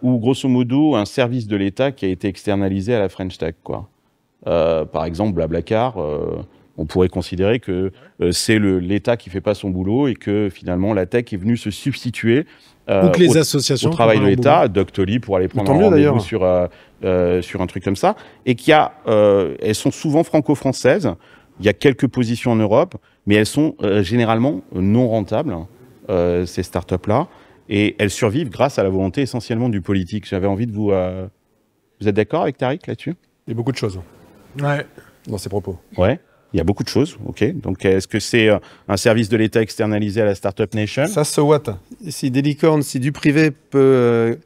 ou grosso modo un service de l'État qui a été externalisé à la French Tech, quoi. Par exemple, Blablacar, on pourrait considérer que c'est l'État qui fait pas son boulot et que finalement la tech est venue se substituer les associations au travail de l'État, Doctolib pour aller prendre un rendez-vous sur un truc comme ça, et elles sont souvent franco-françaises. Il y a quelques positions en Europe, mais elles sont généralement non rentables, ces startups-là, et elles survivent grâce à la volonté essentiellement du politique. J'avais envie de vous... Vous êtes d'accord avec Tariq là-dessus? Il y a beaucoup de choses dans ses propos. Ouais. Il y a beaucoup de choses, ok. Donc, est-ce que c'est un service de l'État externalisé à la Startup Nation? Ça, so what? Si des licornes, si du privé peut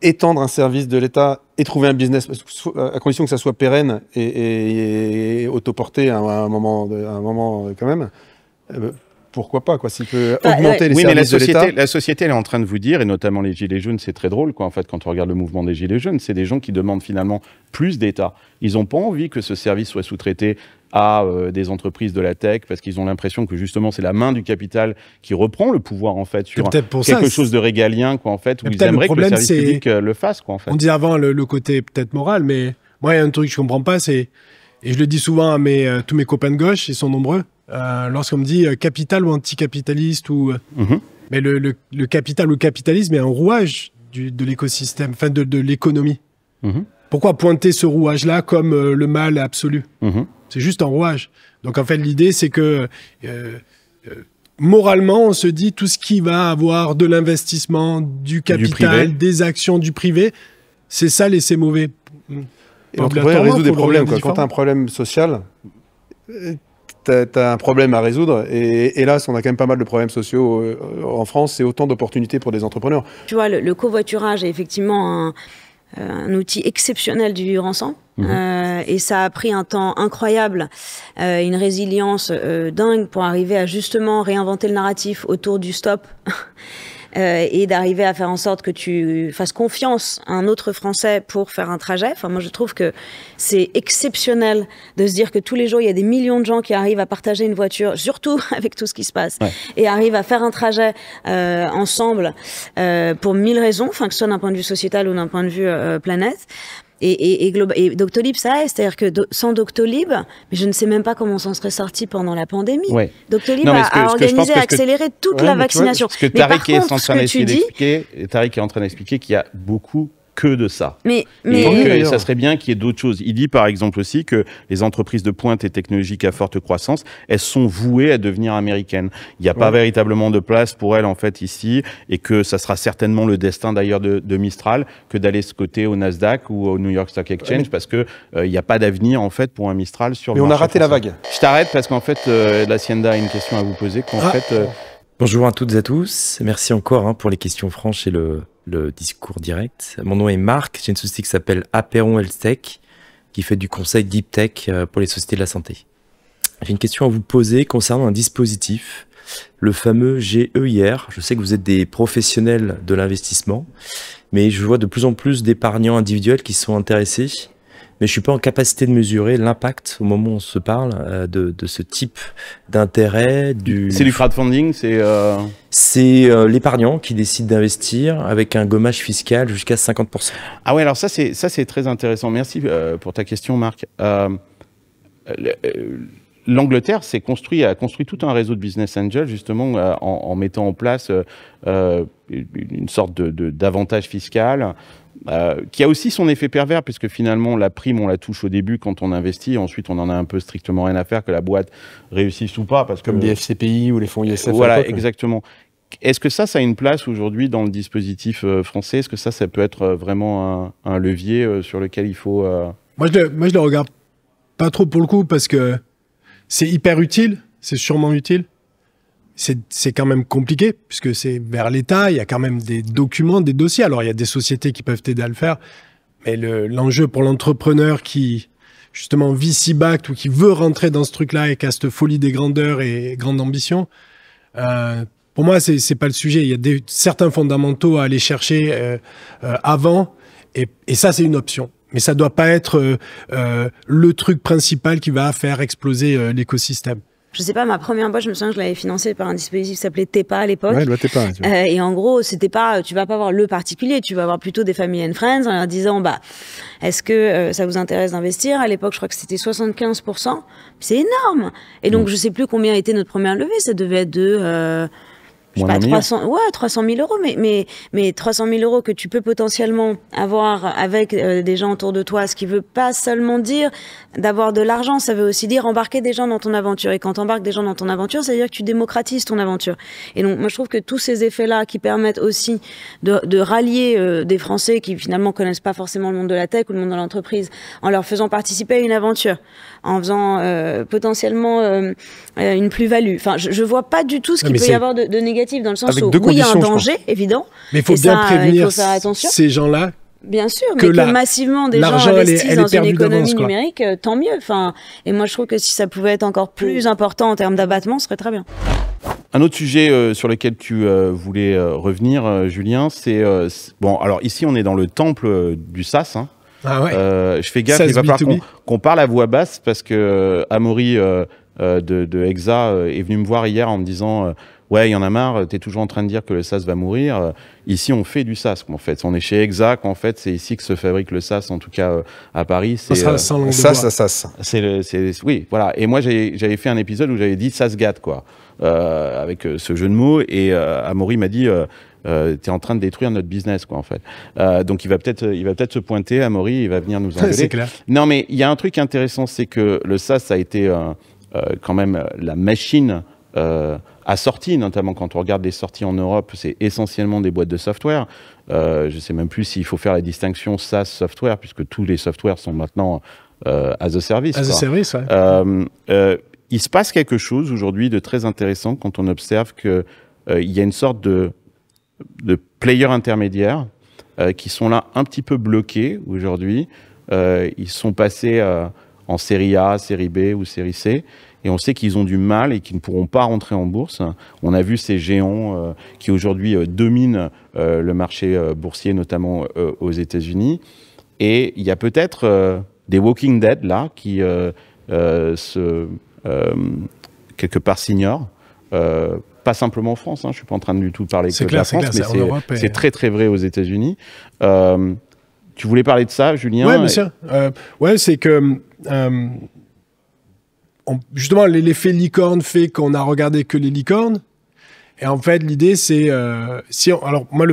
étendre un service de l'État et trouver un business, à condition que ça soit pérenne et autoporté à un moment quand même, pourquoi pas, quoi, s'il peut augmenter les services de l'État. La société, elle est en train de vous dire, et notamment les Gilets jaunes, c'est très drôle, quoi, en fait, quand on regarde le mouvement des Gilets jaunes, c'est des gens qui demandent finalement plus d'État. Ils n'ont pas envie que ce service soit sous-traité à des entreprises de la tech, parce qu'ils ont l'impression que justement c'est la main du capital qui reprend le pouvoir en fait sur quelque chose de régalien, quoi, en fait, où ils aimeraient que le service public le fasse, quoi, en fait. On dit avant le côté peut-être moral, mais moi il y a un truc que je comprends pas, c'est, et je le dis souvent à tous mes copains de gauche, ils sont nombreux, lorsqu'on me dit capital ou anticapitaliste ou mais le capital ou le capitalisme est un rouage de l'écosystème, enfin de l'économie. Pourquoi pointer ce rouage-là comme le mal absolu? C'est juste un rouage. Donc en fait, l'idée, c'est que moralement, on se dit tout ce qui va avoir de l'investissement, du capital, des actions du privé, c'est sale et c'est mauvais. Et l'entrepreneur résout des problèmes. Quand tu as un problème social, tu as un problème à résoudre. Et hélas, on a quand même pas mal de problèmes sociaux en France. C'est autant d'opportunités pour des entrepreneurs. Tu vois, le covoiturage est effectivement un outil exceptionnel du vivre ensemble. Et ça a pris un temps incroyable, une résilience dingue pour arriver à justement réinventer le narratif autour du stop et d'arriver à faire en sorte que tu fasses confiance à un autre Français pour faire un trajet. Enfin, moi, je trouve que c'est exceptionnel de se dire que tous les jours, il y a des millions de gens qui arrivent à partager une voiture, surtout avec tout ce qui se passe, et arrivent à faire un trajet ensemble pour 1000 raisons, enfin, que ce soit d'un point de vue sociétal ou d'un point de vue planète. Et Doctolib, ça est, c'est-à-dire que sans Doctolib, mais je ne sais même pas comment on s'en serait sorti pendant la pandémie. Doctolib a organisé, accéléré toute la vaccination. Ce que Tariq est en train d'expliquer, Tariq est en train d'expliquer qu'il y a beaucoup que de ça. Mais ça serait bien qu'il y ait d'autres choses. Il dit par exemple aussi que les entreprises de pointe et technologiques à forte croissance, elles sont vouées à devenir américaines. Il n'y a pas véritablement de place pour elles en fait ici, et que ça sera certainement le destin d'ailleurs de Mistral que d'aller se coter au Nasdaq ou au New York Stock Exchange, parce que il n'y a pas d'avenir en fait pour un Mistral sur. Mais on a raté la vague. Je t'arrête parce qu'en fait l'Hacienda a une question à vous poser. Bonjour à toutes et à tous. Merci encore pour les questions franches et le discours direct. Mon nom est Marc, j'ai une société qui s'appelle Aperon Health Tech, qui fait du conseil Deep Tech pour les sociétés de la santé. J'ai une question à vous poser concernant un dispositif, le fameux GEIR. Je sais que vous êtes des professionnels de l'investissement, mais je vois de plus en plus d'épargnants individuels qui sont intéressés, mais je ne suis pas en capacité de mesurer l'impact au moment où on se parle de ce type d'intérêt. C'est du crowdfunding, c'est l'épargnant qui décide d'investir avec un gommage fiscal jusqu'à 50%. Ah ouais, alors ça c'est très intéressant. Merci pour ta question, Marc. L'Angleterre a construit tout un réseau de business angels justement en mettant en place une sorte d'avantage fiscal. Qui a aussi son effet pervers, puisque finalement la prime on la touche au début quand on investit, ensuite on en a un peu strictement rien à faire que la boîte réussisse ou pas, parce que comme les FCPI ou les fonds ISF. Voilà, exactement. est-ce que ça a une place aujourd'hui dans le dispositif français? Est-ce que ça peut être vraiment un levier sur lequel il faut... Moi, je le regarde pas trop pour le coup parce que c'est hyper utile, c'est sûrement utile. C'est quand même compliqué puisque c'est vers l'État, il y a quand même des documents, des dossiers. Alors, il y a des sociétés qui peuvent t'aider à le faire, mais l'enjeu pour l'entrepreneur qui, justement, VC-backed ou qui veut rentrer dans ce truc-là et qui a cette folie des grandeurs et grande ambition, pour moi, c'est pas le sujet. Il y a certains fondamentaux à aller chercher avant et ça, c'est une option. Mais ça doit pas être le truc principal qui va faire exploser l'écosystème. Je sais pas, ma première boîte, je me souviens que je l'avais financée par un dispositif qui s'appelait TEPA à l'époque. Ouais, TEPA. Et en gros, c'était pas, tu vas pas voir le particulier, tu vas voir plutôt des family and friends en leur disant, bah, est-ce que ça vous intéresse d'investir? À l'époque, je crois que c'était 75%. C'est énorme. Et donc, je sais plus combien était notre première levée. Ça devait être de, je sais pas, 300 000 euros, mais 300 000 euros que tu peux potentiellement avoir avec des gens autour de toi, ce qui veut pas seulement dire d'avoir de l'argent, ça veut aussi dire embarquer des gens dans ton aventure. Et quand tu embarques des gens dans ton aventure, ça veut dire que tu démocratises ton aventure. Et donc, moi, je trouve que tous ces effets-là qui permettent aussi de rallier des Français qui finalement connaissent pas forcément le monde de la tech ou le monde de l'entreprise, en leur faisant participer à une aventure, en faisant potentiellement une plus-value. Enfin, je vois pas du tout ce qu'il peut y avoir de négatif dans le sens où, oui, il y a un danger, évident. Mais il faut bien prévenir ces gens-là. Bien sûr, mais que massivement des gens investissent dans une économie numérique, tant mieux. Enfin, et moi, je trouve que si ça pouvait être encore plus important en termes d'abattement, ce serait très bien. Un autre sujet sur lequel tu voulais revenir, Julien, c'est... bon, alors ici, on est dans le temple du SaaS. Hein. Ah ouais. Je fais gaffe, il va falloir qu'on parle à voix basse parce que Amaury de Exa est venu me voir hier en me disant... ouais, il y en a marre, tu es toujours en train de dire que le SaaS va mourir. Ici, on fait du SaaS, en fait. On est chez Exact, en fait. C'est ici que se fabrique le SaaS, en tout cas à Paris. C'est SaaS. Oui, voilà. Et moi, j'avais fait un épisode où j'avais dit SaaSGAT, quoi, avec ce jeu de mots. Et Amaury m'a dit, t'es en train de détruire notre business, quoi, en fait. Donc, il va peut-être se pointer, Amaury, il va venir nous engueuler. C'est clair. Non, mais il y a un truc intéressant, c'est que le SaaS a été quand même la machine à sortie, notamment quand on regarde les sorties en Europe, c'est essentiellement des boîtes de software. Je ne sais même plus s'il faut faire la distinction SaaS-software, puisque tous les softwares sont maintenant as a service. As a service, ouais. Il se passe quelque chose aujourd'hui de très intéressant quand on observe qu'il y a une sorte de players intermédiaires qui sont là un petit peu bloqués aujourd'hui. Ils sont passés en série A, série B ou série C. Et on sait qu'ils ont du mal et qu'ils ne pourront pas rentrer en bourse. On a vu ces géants qui aujourd'hui dominent le marché boursier, notamment aux États-Unis. Et il y a peut-être des Walking Dead là qui quelque part s'ignorent. Pas simplement en France. Hein, je suis pas en train de du tout parler que de la France, mais c'est très très vrai aux États-Unis. Tu voulais parler de ça, Julien? Oui, bien sûr. Ouais, c'est que justement, l'effet licorne fait qu'on a regardé que les licornes. Et en fait, l'idée, c'est... alors, moi,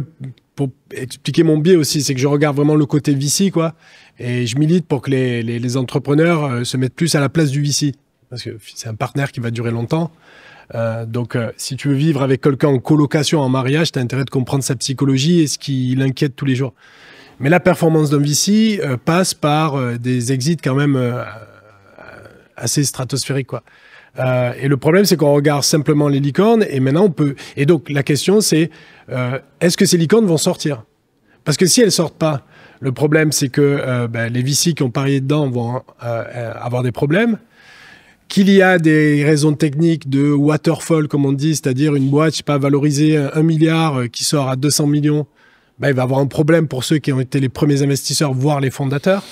pour expliquer mon biais aussi, c'est que je regarde vraiment le côté VC, quoi. Et je milite pour que les entrepreneurs se mettent plus à la place du VC. Parce que c'est un partenaire qui va durer longtemps. Donc, si tu veux vivre avec quelqu'un en colocation, en mariage, tu as intérêt de comprendre sa psychologie et ce qui l'inquiète tous les jours. Mais la performance d'un VC passe par des exits quand même... assez stratosphérique, quoi. Et le problème, c'est qu'on regarde simplement les licornes et maintenant on peut... Et donc, la question, c'est est-ce que ces licornes vont sortir? Parce que si elles sortent pas, le problème, c'est que les VC qui ont parié dedans vont avoir des problèmes, qu'il y a des raisons techniques de waterfall, comme on dit, c'est-à-dire une boîte, je sais pas, valorisée 1 milliard qui sort à 200 millions, il va avoir un problème pour ceux qui ont été les premiers investisseurs, voire les fondateurs.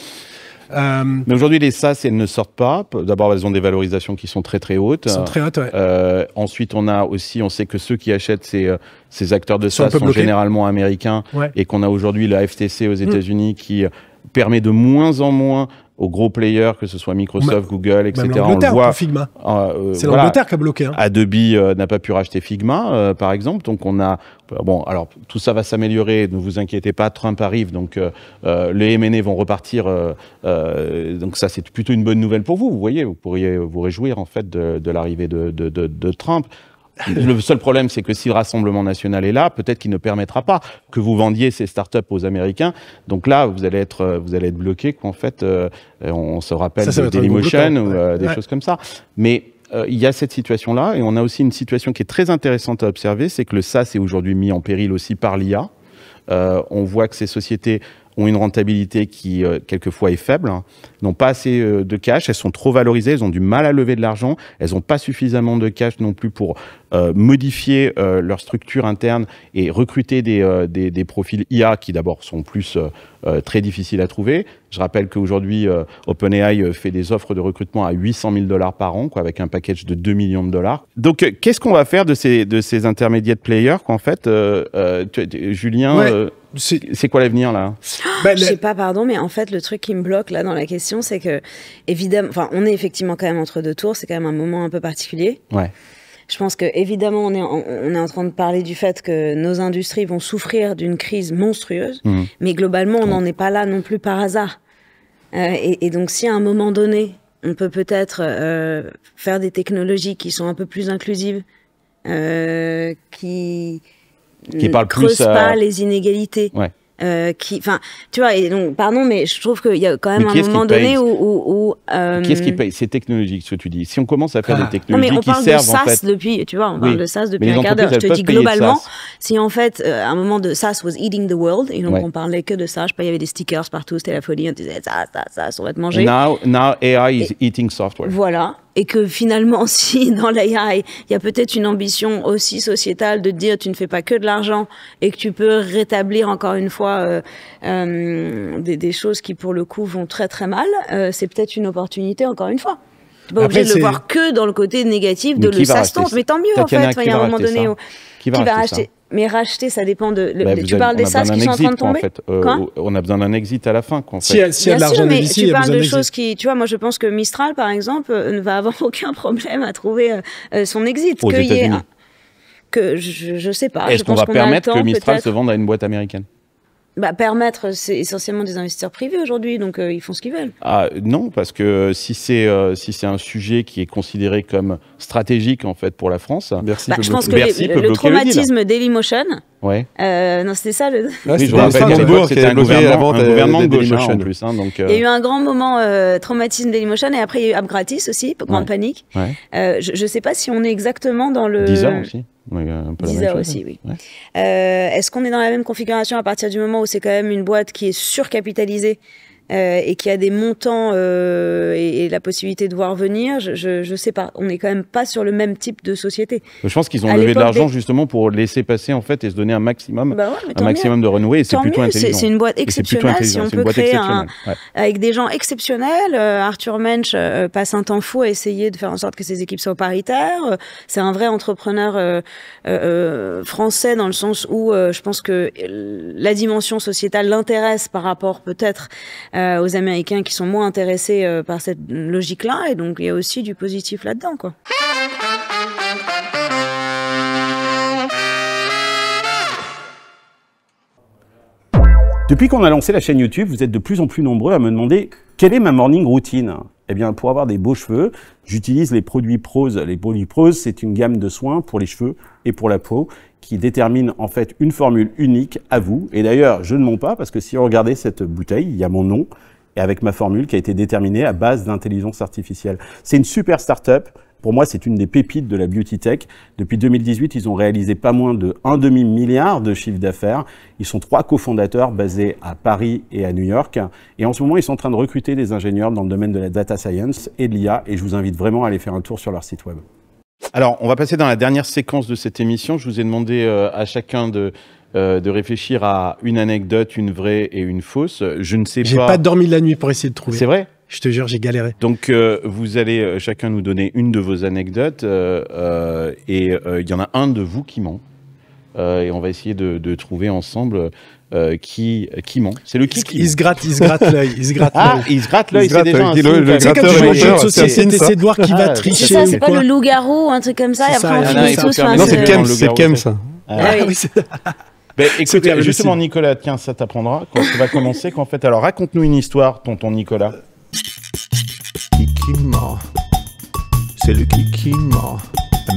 Mais aujourd'hui, les SaaS, elles ne sortent pas. D'abord, elles ont des valorisations qui sont très très hautes. Elles sont très hautes, ouais. Ensuite, on sait que ceux qui achètent ces acteurs de SaaS sont généralement américains, ouais. Et qu'on a aujourd'hui la FTC aux États-Unis qui permet de moins en moins aux gros players, que ce soit Microsoft, Google, etc. Même l'Angleterre, pour Figma. C'est l'Angleterre qui a bloqué. Hein. Adobe n'a pas pu racheter Figma, par exemple. Donc, on a... Bon, alors, tout ça va s'améliorer. Ne vous inquiétez pas, Trump arrive. Donc, les M&A vont repartir. Donc, ça, c'est plutôt une bonne nouvelle pour vous. Vous voyez, vous pourriez vous réjouir, en fait, de l'arrivée de Trump. Le seul problème, c'est que si le Rassemblement national est là, peut-être qu'il ne permettra pas que vous vendiez ces startups aux Américains. Donc là, vous allez être bloqué. En fait, on se rappelle de Dailymotion ou des choses comme ça. Mais il y a cette situation-là, et on a aussi une situation qui est très intéressante à observer, c'est que le SaaS est aujourd'hui mis en péril aussi par l'IA. On voit que ces sociétés ont une rentabilité qui, quelquefois, est faible, n'ont pas assez de cash, elles sont trop valorisées, elles ont du mal à lever de l'argent, elles n'ont pas suffisamment de cash non plus pour modifier leur structure interne et recruter des profils IA qui, d'abord, sont plus très difficiles à trouver. Je rappelle qu'aujourd'hui, OpenAI fait des offres de recrutement à $800 000 par an, quoi, avec un package de 2 millions de dollars. Donc, qu'est-ce qu'on va faire de ces intermediate players, quoi, en fait, Julien, c'est quoi l'avenir, là? Je sais pas, pardon, mais en fait, le truc qui me bloque, là, dans la question, c'est que, évidemment, enfin, on est effectivement quand même entre deux tours, c'est quand même un moment un peu particulier. Ouais. Je pense que évidemment on est en train de parler du fait que nos industries vont souffrir d'une crise monstrueuse, mais globalement on n'en est pas là non plus par hasard. Et donc si à un moment donné on peut peut-être faire des technologies qui sont un peu plus inclusives, qui parlent creusent plus pas les inégalités. Ouais. Enfin, tu vois, et donc, pardon, mais je trouve qu'il y a quand même un moment donné où qui est-ce qui paye? C'est technologique, ce que tu dis. Si on commence à faire des technologies on qui parle servent, de SaaS en fait... depuis, tu vois, on parle de SaaS depuis Mais les un quart d'heure. Je te dis globalement, si en fait, à un moment de SaaS was eating the world, et donc on parlait que de ça, je sais pas, il y avait des stickers partout, c'était la folie, on disait ça, on va te manger. Now AI is eating software. Voilà. Et que finalement, si dans l'AI, il y a peut-être une ambition aussi sociétale de dire tu ne fais pas que de l'argent et que tu peux rétablir encore une fois des choses qui pour le coup vont très très mal, c'est peut-être une opportunité encore une fois. Tu n'es pas obligé de le voir que dans le côté négatif de le SaaS-tombe, mais tant mieux en fait. Il y a un moment donné où qui va racheter. Mais racheter, ça dépend de. Tu parles des SaaS qui sont en train de tomber. On a besoin d'un exit à la fin. S'il y a de l'argent de VC, tu parles de choses qui. Tu vois, moi, je pense que Mistral, par exemple, ne va avoir aucun problème à trouver son exit. Aux États-Unis. Que je sais pas. Est-ce qu'on va permettre que Mistral se vende à une boîte américaine? Permettre, c'est essentiellement des investisseurs privés aujourd'hui, donc ils font ce qu'ils veulent. Non, parce que si c'est un sujet qui est considéré comme stratégique en fait pour la France, je pense que le traumatisme Dailymotion. Ouais. Non, c'était ça le. Oui, je rappelle c'était un gouvernement de gauche en plus. Il y a eu un grand moment traumatisme Dailymotion et après il y a eu App Gratis aussi, grande panique. Ouais. Je sais pas si on est exactement dans le. Deezer aussi. Deezer aussi, oui. Ouais. Est-ce qu'on est dans la même configuration à partir du moment où c'est quand même une boîte qui est surcapitalisée et qui a des montants et la possibilité de voir venir, je sais pas. On est quand même pas sur le même type de société. Je pense qu'ils ont levé de l'argent justement pour laisser passer en fait et se donner un maximum, de renouer. Et c'est plutôt intelligent. C'est une boîte exceptionnelle. Si on peut créer avec des gens exceptionnels, Arthur Mensch passe un temps fou à essayer de faire en sorte que ses équipes soient paritaires. C'est un vrai entrepreneur français dans le sens où je pense que la dimension sociétale l'intéresse par rapport peut-être aux Américains qui sont moins intéressés par cette logique-là, et donc il y a aussi du positif là-dedans, quoi. Depuis qu'on a lancé la chaîne YouTube, vous êtes de plus en plus nombreux à me demander quelle est ma morning routine. Eh bien, pour avoir des beaux cheveux, j'utilise les produits Prose. Les produits Prose, c'est une gamme de soins pour les cheveux et pour la peau qui détermine en fait une formule unique à vous. Et d'ailleurs, je ne mens pas parce que si vous regardez cette bouteille, il y a mon nom et avec ma formule qui a été déterminée à base d'intelligence artificielle. C'est une super start-up. Pour moi, c'est une des pépites de la beauty tech. Depuis 2018, ils ont réalisé pas moins de 1,5 milliard de chiffre d'affaires. Ils sont 3 cofondateurs basés à Paris et à New York. Et en ce moment, ils sont en train de recruter des ingénieurs dans le domaine de la data science et de l'IA. Et je vous invite vraiment à aller faire un tour sur leur site web. Alors, on va passer dans la dernière séquence de cette émission. Je vous ai demandé à chacun de réfléchir à une anecdote, une vraie et une fausse. Je ne sais pas... J'ai pas dormi la nuit pour essayer de trouver. C'est vrai ? Je te jure, j'ai galéré. Donc, vous allez chacun nous donner une de vos anecdotes et il y en a un de vous qui ment. Et on va essayer de trouver ensemble qui ment. C'est le qui il se gratte l'œil. Il se gratte l'œil, c'est déjà un signe. C'est comme tu joues de société, c'est de voir qui va tricher. C'est ça, c'est pas le loup-garou, un truc comme ça, et après on finit tous. Non, c'est Kem, ça. Écoute, justement, Nicolas, tiens, ça t'apprendra quand tu vas commencer. Qu'en fait, alors raconte-nous une histoire, tonton Nicolas. C'est le qui ment.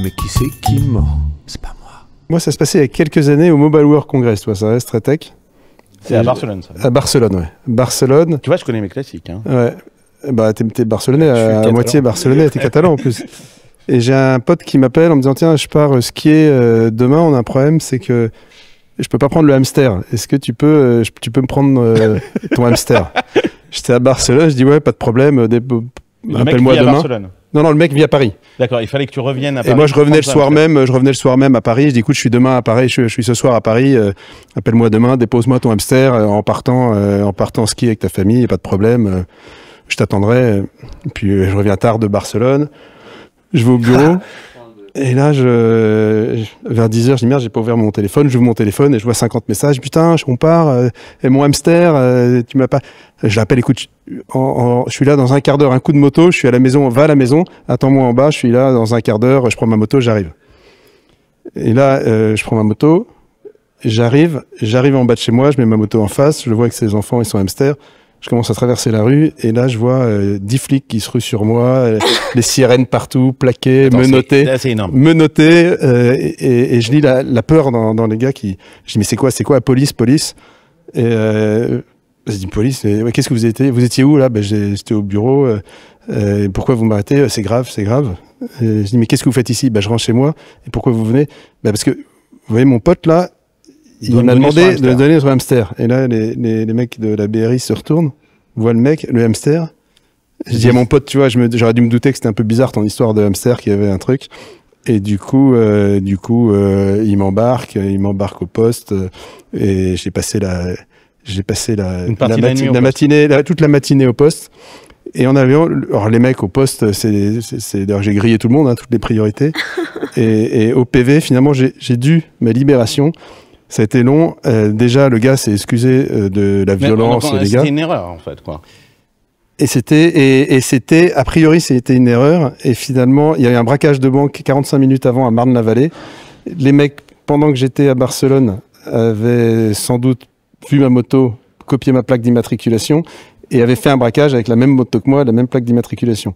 Mais qui c'est qui ment? C'est pas moi. Moi, ça se passait il y a quelques années au Mobile World Congress, toi, ça reste très tech. C'est à Barcelone, ça. À Barcelone, ouais. Barcelone. Tu vois, je connais mes classiques. Hein. Ouais. Bah, t'es barcelonais, à moitié barcelonais, t'es catalan en plus. Et j'ai un pote qui m'appelle en me disant, tiens, je pars skier demain, on a un problème, c'est que je peux pas prendre le hamster. Est-ce que tu peux me prendre ton hamster? J'étais à Barcelone, je dis, ouais, pas de problème, appelle-moi demain. Barcelone. Non, le mec vit à Paris. D'accord, il fallait que tu reviennes à Paris. Et moi, je revenais le soir même à Paris. Je dis, écoute, je suis demain à Paris, je suis ce soir à Paris. Appelle-moi demain, dépose-moi ton hamster en partant skier avec ta famille, y a pas de problème. Je t'attendrai. Puis je reviens tard de Barcelone. Je vais au bureau. Et là, vers 10h, je dis merde, j'ai pas ouvert mon téléphone. J'ouvre mon téléphone et je vois 50 messages. Putain, on part. Et mon hamster, tu m'as pas. Je l'appelle, écoute, je suis là dans un quart d'heure, un coup de moto. Je suis à la maison, va à la maison. Attends-moi en bas. Je suis là dans un quart d'heure. Je prends ma moto, j'arrive. Et là, je prends ma moto. J'arrive en bas de chez moi. Je mets ma moto en face. Je le vois avec ses enfants et son hamster. Je commence à traverser la rue et là, je vois 10 flics qui se ruent sur moi, les sirènes partout, plaqués, menottés. C'est énorme. Menottés. Et je lis la peur dans les gars qui... Je dis, mais c'est quoi, police? Et je dis, police, ouais, qu'est-ce que vous étiez où là? Ben, j'étais au bureau. Pourquoi vous m'arrêtez? C'est grave. Et je dis, mais qu'est-ce que vous faites ici? Ben, je rentre chez moi. Et pourquoi vous venez? Ben, parce que, vous voyez, mon pote là, il m'a demandé de donner son hamster. Et là, les mecs de la BRI se retournent, voient le hamster. Je dis à mon pote, tu vois, j'aurais dû me douter que c'était un peu bizarre ton histoire de hamster, qu'il y avait un truc. Et du coup, il m'embarque au poste. Et j'ai passé toute la matinée au poste. Et en avion, alors les mecs au poste, d'ailleurs j'ai grillé tout le monde, hein, toutes les priorités. et au PV, finalement, j'ai dû ma libération. Ça a été long. Déjà, le gars s'est excusé de la violence et des gars. C'était une erreur, en fait, quoi. Et c'était, a priori, c'était une erreur. Et finalement, il y a eu un braquage de banque 45 minutes avant à Marne-la-Vallée. Les mecs, pendant que j'étais à Barcelone, avaient sans doute vu ma moto, copié ma plaque d'immatriculation et avaient fait un braquage avec la même moto que moi, la même plaque d'immatriculation.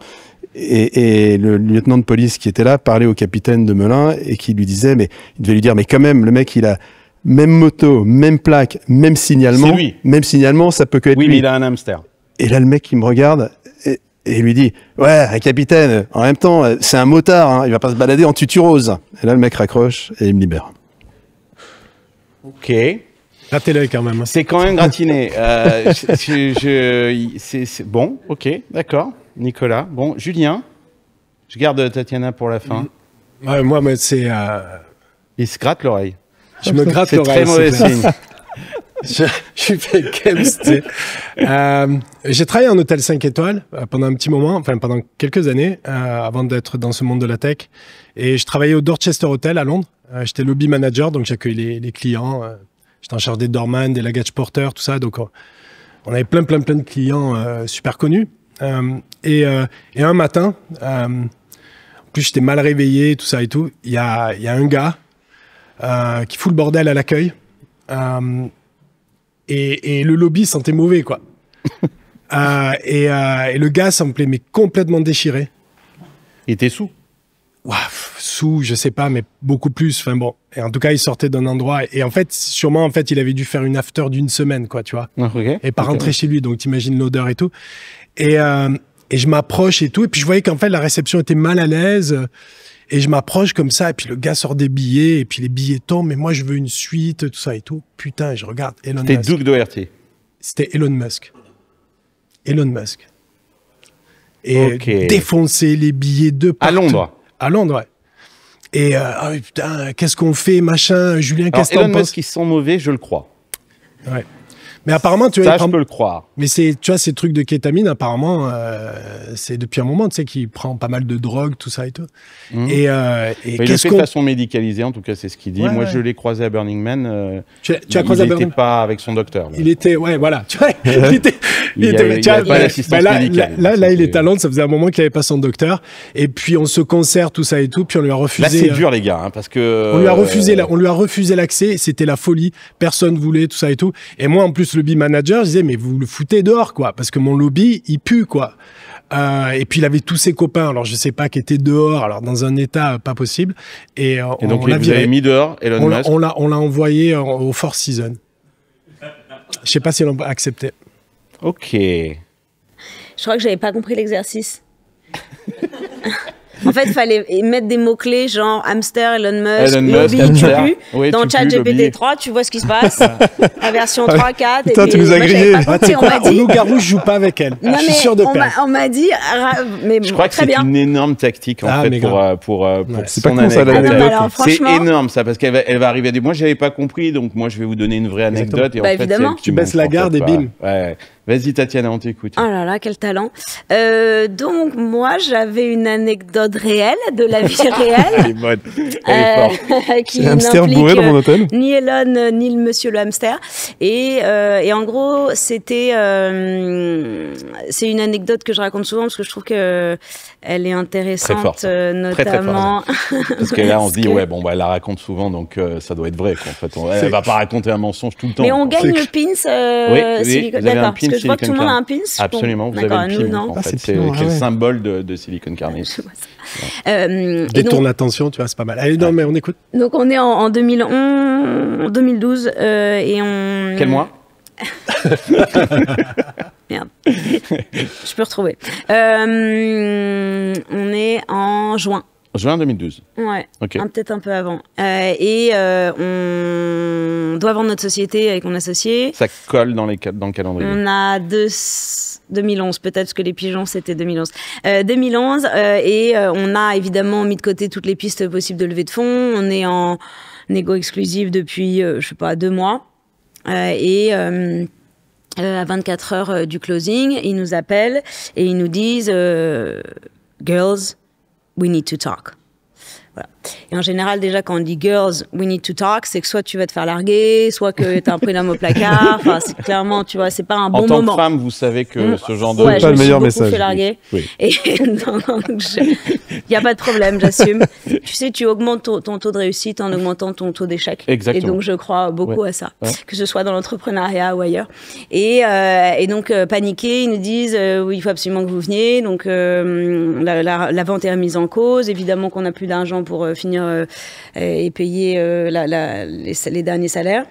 Et le lieutenant de police qui était là parlait au capitaine de Melun et qui lui disait, mais il devait lui dire, mais quand même, le mec, il a même moto, même plaque, même signalement. C'est lui. Même signalement, ça peut que être lui. Oui, mais il a un hamster. Et là, le mec, il me regarde et lui dit, ouais, capitaine, en même temps, c'est un motard, hein, il va pas se balader en tutu rose. Et là, le mec raccroche et il me libère. Ok. Grattez-l'œil quand même. C'est quand même gratiné. C'est bon, ok, d'accord. Nicolas. Bon, Julien. Je garde Tatiana pour la fin. Ouais, moi, c'est... Il se gratte l'oreille. Je me gratte l'oreille. C'est très mauvais signe. Je suis fait j'ai travaillé en hôtel 5 étoiles pendant un petit moment, enfin pendant quelques années, avant d'être dans ce monde de la tech. Et je travaillais au Dorchester Hotel à Londres. J'étais lobby manager, donc j'accueillais les clients. J'étais en charge des doorman, des luggage porteurs, tout ça. Donc on avait plein de clients super connus. Et un matin, en plus j'étais mal réveillé, tout ça et tout, il y a un gars qui fout le bordel à l'accueil. Et le lobby sentait mauvais, quoi. Et le gars semblait mais complètement déchiré. Il était sous. Ouah, sous, je sais pas, mais beaucoup plus. Enfin bon. Et en tout cas, il sortait d'un endroit. Et en fait, sûrement, en fait, il avait dû faire une after d'une semaine, quoi, tu vois. Okay. Et pas rentrer chez lui. Donc, t'imagines l'odeur et tout. Et je m'approche et tout. Et puis, je voyais qu'en fait, la réception était mal à l'aise. Et je m'approche comme ça, et puis le gars sort des billets, et puis les billets tombent, mais moi je veux une suite, tout ça et tout. Putain, et je regarde Elon Musk. C'était Doug Doherty. C'était Elon Musk. Et défoncer les billets de partout. À Londres. À Londres, ouais. Et oh, putain, qu'est-ce qu'on fait, machin, Julien, qu'est-ce que t'en penses? Elon Musk, ils sont mauvais, je le crois. Ouais. Mais apparemment, tu vois, je peux le croire. Mais tu vois, ces trucs de kétamine, apparemment, c'est depuis un moment, tu sais, qu'il prend pas mal de drogue, tout ça et tout. Mmh. Et il le fait de façon médicalisée, en tout cas, c'est ce qu'il dit. Ouais, moi, je l'ai croisé à Burning Man. Tu as croisé à Burning Man? Il n'était pas avec son docteur. Là. Il était, ouais, voilà. Tu vois, il n'avait pas l'assistance médicale. Là, il est à Londres, ça faisait un moment qu'il n'avait pas son docteur. Et puis, on se concert, tout ça et tout. Puis, on lui a refusé. Là, c'est dur, les gars, hein, parce que. On lui a refusé l'accès. C'était la folie. Personne voulait, tout ça et tout. Et moi, en plus, le lobby manager, je disais, mais vous le foutez dehors, quoi. Parce que mon lobby, il pue, quoi. Et puis il avait tous ses copains, alors je sais pas, qui étaient dehors, alors dans un état pas possible. Et donc vous avez mis dehors Elon Musk. On l'a envoyé au Four Seasons. Je sais pas si on l'a accepté. Ok. Je crois que j'avais pas compris l'exercice. En fait, il fallait mettre des mots-clés genre hamster, Elon Musk, lobby, hamster. tu Oui, dans tu chat pues, lobby. GPT-3, tu vois ce qui se passe. La version 3, 4. Putain, et tu puis, nous as moi, grillé. j'avais pas compris, on m'a Au dit. loup-garou, je joue pas avec elle. Non, Je suis mais sûr de perdre. on m'a dit, mais Je crois que très c'est bien. une énorme tactique en Ah, fait mais pour C'est son pas con, ça, anecdote. l'anecdote. Ah non, mais alors, C'est franchement- énorme ça parce elle va arriver à dire moi j'avais pas compris donc moi je vais vous donner une vraie anecdote et en Bah, fait évidemment. c'est elle qui Tu baisses montre, la en garde fait, et bim. Ouais. Vas-y Tatiana, on t'écoute. Oh là là, quel talent. Donc, moi, j'avais une anecdote réelle, de la vie réelle. Elle est bonne. Elle est forte. Qui Un hamster n'implique, bourré dans mon hôtel. ni Elon, ni le monsieur le hamster. Et en gros, c'est une anecdote que je raconte souvent parce que je trouve que elle est intéressante, forte. Très, très notamment. Parce que là on se dit Parce que- ouais bon bah elle la raconte souvent donc ça doit être vrai quoi. En fait elle va pas raconter un mensonge tout le temps. Mais on quoi. gagne le pin Oui, Silicon. vous avez un D'accord, pin parce que je vois que tout le Silicon monde a un Carne. pin. Absolument, vous avez D'accord, le nous, PIN non. en Ah, fait, c'est c'est le PIN, qui est le ouais. symbole de Silicon Carne. Et Détourne donc, l'attention, tu vois, c'est pas mal. Allez, non, mais on écoute. donc on est en 2011, 2012 et on. Quel mois? Merde. Je peux retrouver. On est en juin. Juin 2012. Ouais, Ok. peut-être un peu avant. On doit vendre notre société avec mon associé. Ça colle dans le calendrier. On a 2011, peut-être parce que les pigeons, c'était 2011. 2011, on a évidemment mis de côté toutes les pistes possibles de levée de fonds. On est en négo exclusive depuis, je sais pas, 2 mois. À 24 heures du closing, ils nous appellent et ils nous disent « Girls, we need to talk ». Voilà. Et en général, déjà, quand on dit girls, we need to talk, c'est que soit tu vas te faire larguer, soit que tu as un prénom au placard. Enfin, c'est clairement, tu vois, c'est pas un bon En tant moment. que femme, vous savez que ce genre de... Ouais, pas je le me suis meilleur beaucoup message. fait larguer. Oui. Et il n'y a pas de problème, j'assume. Tu sais, tu augmentes ton taux de réussite en augmentant ton taux d'échec. Exactement. Et donc, je crois beaucoup à ça, Ouais. que ce soit dans l'entrepreneuriat ou ailleurs. Et donc, paniqués, ils nous disent oui, il faut absolument que vous veniez. Donc, la vente est remise en cause. Évidemment qu'on n'a plus d'argent pour finir et payer les derniers salaires.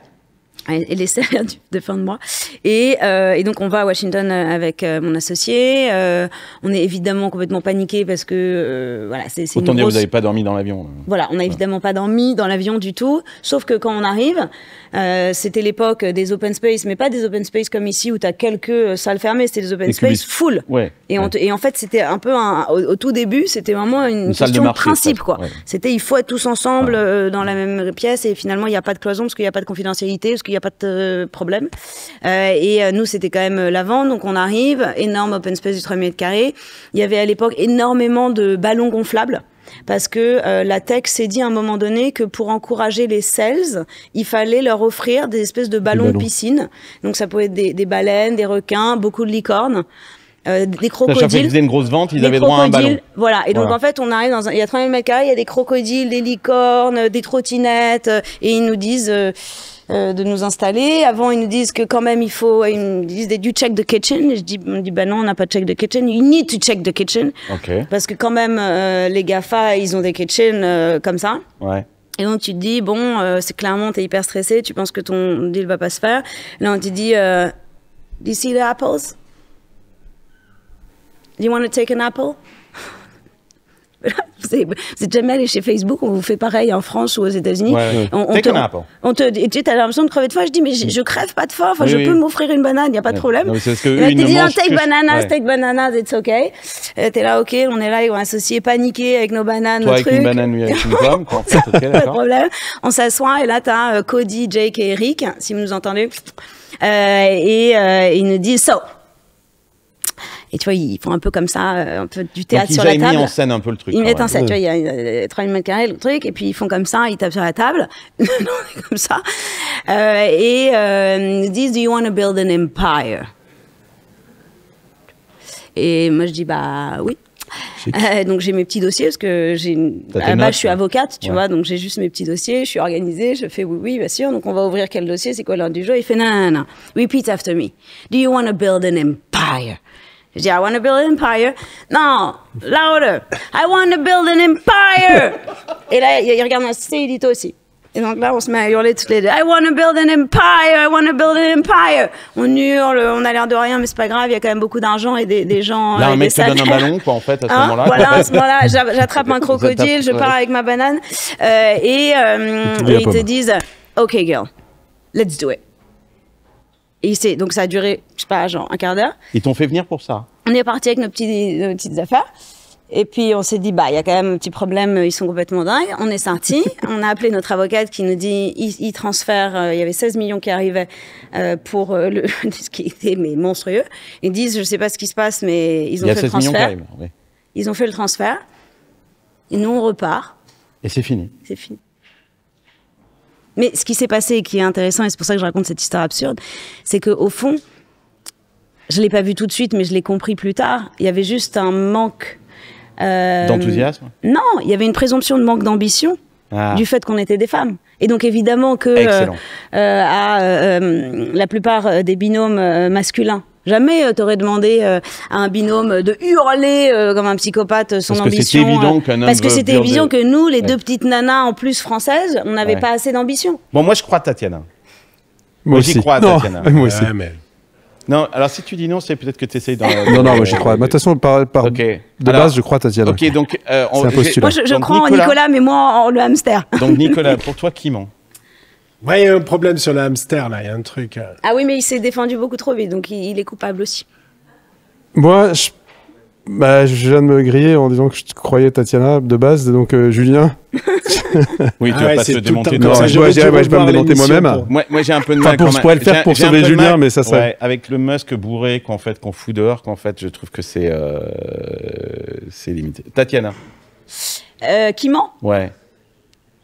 Et les salaires de fin de mois. Et donc, on va à Washington avec mon associé. On est évidemment complètement paniqué parce que, voilà, c'est Autant une dire, grosse... vous n'avez pas dormi dans l'avion. là. Voilà, on n'a évidemment pas dormi dans l'avion du tout. Sauf que quand on arrive, c'était l'époque des open space, mais pas des open space comme ici où tu as quelques salles fermées, c'était des open Des space cubis. full. Ouais. Et, ouais. et en fait, c'était un peu au tout début, c'était vraiment une salle de question de marché, principe, ça. quoi. Ouais. C'était il faut être tous ensemble dans la même pièce et finalement il n'y a pas de cloison parce qu'il n'y a pas de confidentialité, parce qu'il n'y a pas de problème. Nous, c'était quand même la vente, donc on arrive, énorme open space du 3 mètres carrés. Il y avait à l'époque énormément de ballons gonflables. Parce que la tech s'est dit à un moment donné que pour encourager les sales, il fallait leur offrir des espèces de ballons de piscine. Donc ça pouvait être des baleines, des requins, beaucoup de licornes. Des À chaque fois qu'ils crocodiles. faisaient une grosse vente, ils Des avaient droit à un ballon. crocodiles, voilà. Et donc, Voilà. en fait, on arrive il y a 30 000 mètres carrés, il y a des crocodiles, des licornes, des trottinettes, et ils nous disent de nous installer. Avant, ils nous disent que quand même, ils nous disent du check the kitchen. Et on dit, bah non, on n'a pas de check the kitchen. You need to check the kitchen. Ok. Parce que quand même, les GAFA, ils ont des kitchens comme ça. Ouais. Et donc, tu te dis, bon, c'est clairement, t'es hyper stressé, tu penses que ton deal va pas se faire. Là, on te dit, do you see the apples? Do you want to take an apple? Vous êtes jamais allé chez Facebook, on vous fait pareil en France ou aux États-Unis. Ouais. On Take an apple. Et tu as l'impression de crever de faim. Je dis, mais je crève pas de faim, enfin, Oui, je oui. peux m'offrir une banane, il n'y a pas de problème. Non, mais c'est parce que Et eux, là, ils tu ne dis, non, mangent take que- bananas, ouais. take bananas, it's okay. T'es là, ok, on est là, avec mon associé paniqué avec nos bananes, Toi nos avec trucs. une banane, lui avec une pomme. Quoi. En fait, ok, Pas de d'accord. problème. On s'assoit et là, tu as Cody, Jake et Eric, si vous nous entendez. Ils nous disent, so. Et tu vois, ils font un peu comme ça, un peu du théâtre Donc, sur ils la avaient table. mis en scène un peu le truc. Ils quand mettent même. un set, tu vois, il y a 3 000 mètres carrés, le truc, et puis ils font comme ça, ils tapent sur la table, comme ça, ils nous disent, do you want to build an empire? Et moi, je dis, bah oui. Donc j'ai mes petits dossiers parce que T'as tes à la notes, base je suis quoi. avocate, tu Ouais. vois, donc j'ai juste mes petits dossiers, je suis organisée, je fais oui bien sûr, donc on va ouvrir quel dossier, c'est quoi l'ordre du jour? Il fait non, repeat after me. Do you want to build an empire? Je dis, I want to build an empire. Non, louder. I want to build an empire. Et là, il regarde ma édito aussi. Et donc là, on se met à hurler toutes les deux. I want to build an empire. I want to build an empire. On hurle, on a l'air de rien, mais c'est pas grave. Il y a quand même beaucoup d'argent et des gens. Là, un mec te donne un ballon, quoi, en fait, à ce moment-là. Voilà, à ce moment-là, j'attrape un crocodile, je pars avec ma banane. Et ils te disent, OK, girl, let's do it. Et donc ça a duré, je sais pas, genre un quart d'heure. Ils t'ont fait venir pour ça? On est parti avec nos petites affaires. Et puis on s'est dit, bah, il y a quand même un petit problème, ils sont complètement dingues. On est sortis, on a appelé notre avocate qui nous dit, ils transfèrent, il y avait 16 millions qui arrivaient pour ce qui était mais monstrueux. Ils disent, je sais pas ce qui se passe, mais ils ont fait le transfert. Oui. Ils ont fait le transfert. Et nous, on repart. Et c'est fini. C'est fini. Mais ce qui s'est passé et qui est intéressant, et c'est pour ça que je raconte cette histoire absurde, c'est qu'au fond, je l'ai pas vu tout de suite, mais je l'ai compris plus tard, il y avait juste un manque... d'enthousiasme? Non, il y avait une présomption de manque d'ambition du fait qu'on était des femmes. Et donc évidemment que la plupart des binômes masculins, jamais t'aurais demandé à un binôme de hurler comme un psychopathe son ambition. Parce que c'était évident qu'un homme parce que c'était évident que nous, les deux petites nanas en plus françaises, on n'avait pas assez d'ambition. Bon, moi je crois à Tatiana. Moi aussi. J'y crois à Tatiana. Moi aussi. Non, alors si tu dis non, c'est peut-être que tu essayes d'en... Non, moi j'y crois. De toute façon, de base, je crois à Tatiana. Ok, donc... c'est un postulat. Moi, je crois en Nicolas, mais moi en le hamster. Donc Nicolas, pour toi, qui ment? Ouais, il y a un problème sur le hamster, là. Il y a un truc... Ah oui, mais il s'est défendu beaucoup trop vite, donc il est coupable aussi. Moi, je viens de me griller en disant que je croyais Tatiana de base, donc Julien. Oui, tu vas pas te démonter. Non, je vais pas me démonter moi-même. Moi, j'ai un peu de mal. Je pourrais le faire pour sauver Julien, mais ça serait... Ouais, avec le Musk bourré qu'on fout dehors, je trouve que c'est limité. Tatiana. Qui ment? Ouais.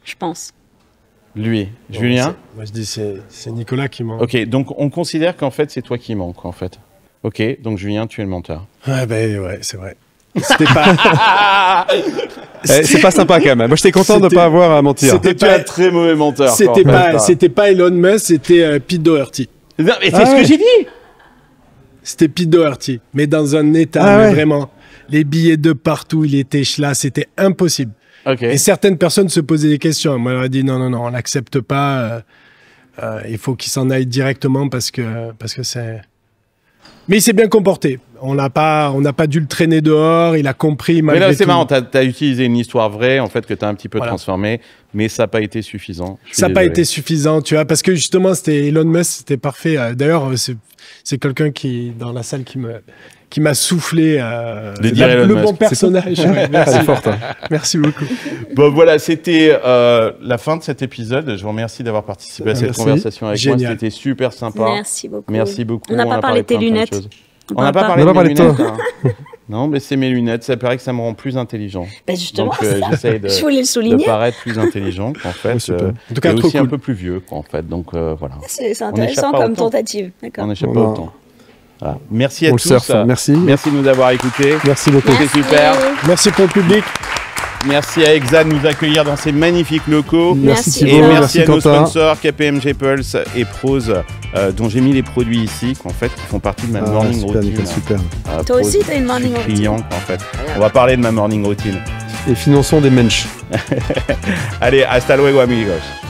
Je pense. Lui. Julien? Moi, je dis c'est Nicolas qui ment. Ok, donc on considère qu'en fait, c'est toi qui mens, quoi, en fait. Ok, donc Julien, tu es le menteur. Ouais, c'est vrai. C'était pas... c'est pas sympa quand même. Moi, j'étais content de pas avoir à mentir. C'était un très mauvais menteur. C'était pas Elon Musk, c'était Pete Doherty. Non, mais c'est ce que j'ai dit. C'était Pete Doherty, mais dans un état, vraiment, les billets de partout, il était là, c'était impossible. Okay. Et certaines personnes se posaient des questions. Moi, on a dit non, on l'accepte pas. Il faut qu'il s'en aille directement parce que c'est... Mais il s'est bien comporté. On n'a pas dû le traîner dehors. Il a compris malgré tout. Mais là, c'est marrant. T'as utilisé une histoire vraie, en fait, que t'as un petit peu transformée, mais ça n'a pas été suffisant. Ça n'a pas été suffisant, tu vois, parce que justement, c'était Elon Musk, c'était parfait. D'ailleurs, c'est quelqu'un dans la salle qui m'a soufflé le bon personnage. Ouais, merci. Elle est forte, hein. Merci beaucoup. Bon, voilà, c'était la fin de cet épisode. Je vous remercie d'avoir participé à cette conversation avec moi. C'était super sympa. Merci beaucoup. Merci beaucoup. On n'a pas parlé de tes lunettes. On n'a pas parlé de mes lunettes. Non, mais c'est mes lunettes. Ça paraît que ça me rend plus intelligent. Bah justement, donc j'essaye de paraître plus intelligent, en fait. En tout cas, et aussi un peu plus vieux, quoi, en fait. Donc voilà. C'est intéressant comme tentative. On n'échappe pas au temps. Voilà. Merci à tous. Merci. Merci de nous avoir écoutés. Merci beaucoup. C'était super. Merci pour le public. Merci à Exa de nous accueillir dans ces magnifiques locaux. Merci Thibaut. Et merci à nos Quentin. sponsors KPMG Pulse et Prose, dont j'ai mis les produits ici, qui font partie de ma morning routine. Super. Toi aussi, t'as une morning routine. Client, en fait. On va parler de ma morning routine. Et finançons des mensch. Allez, hasta luego amigos.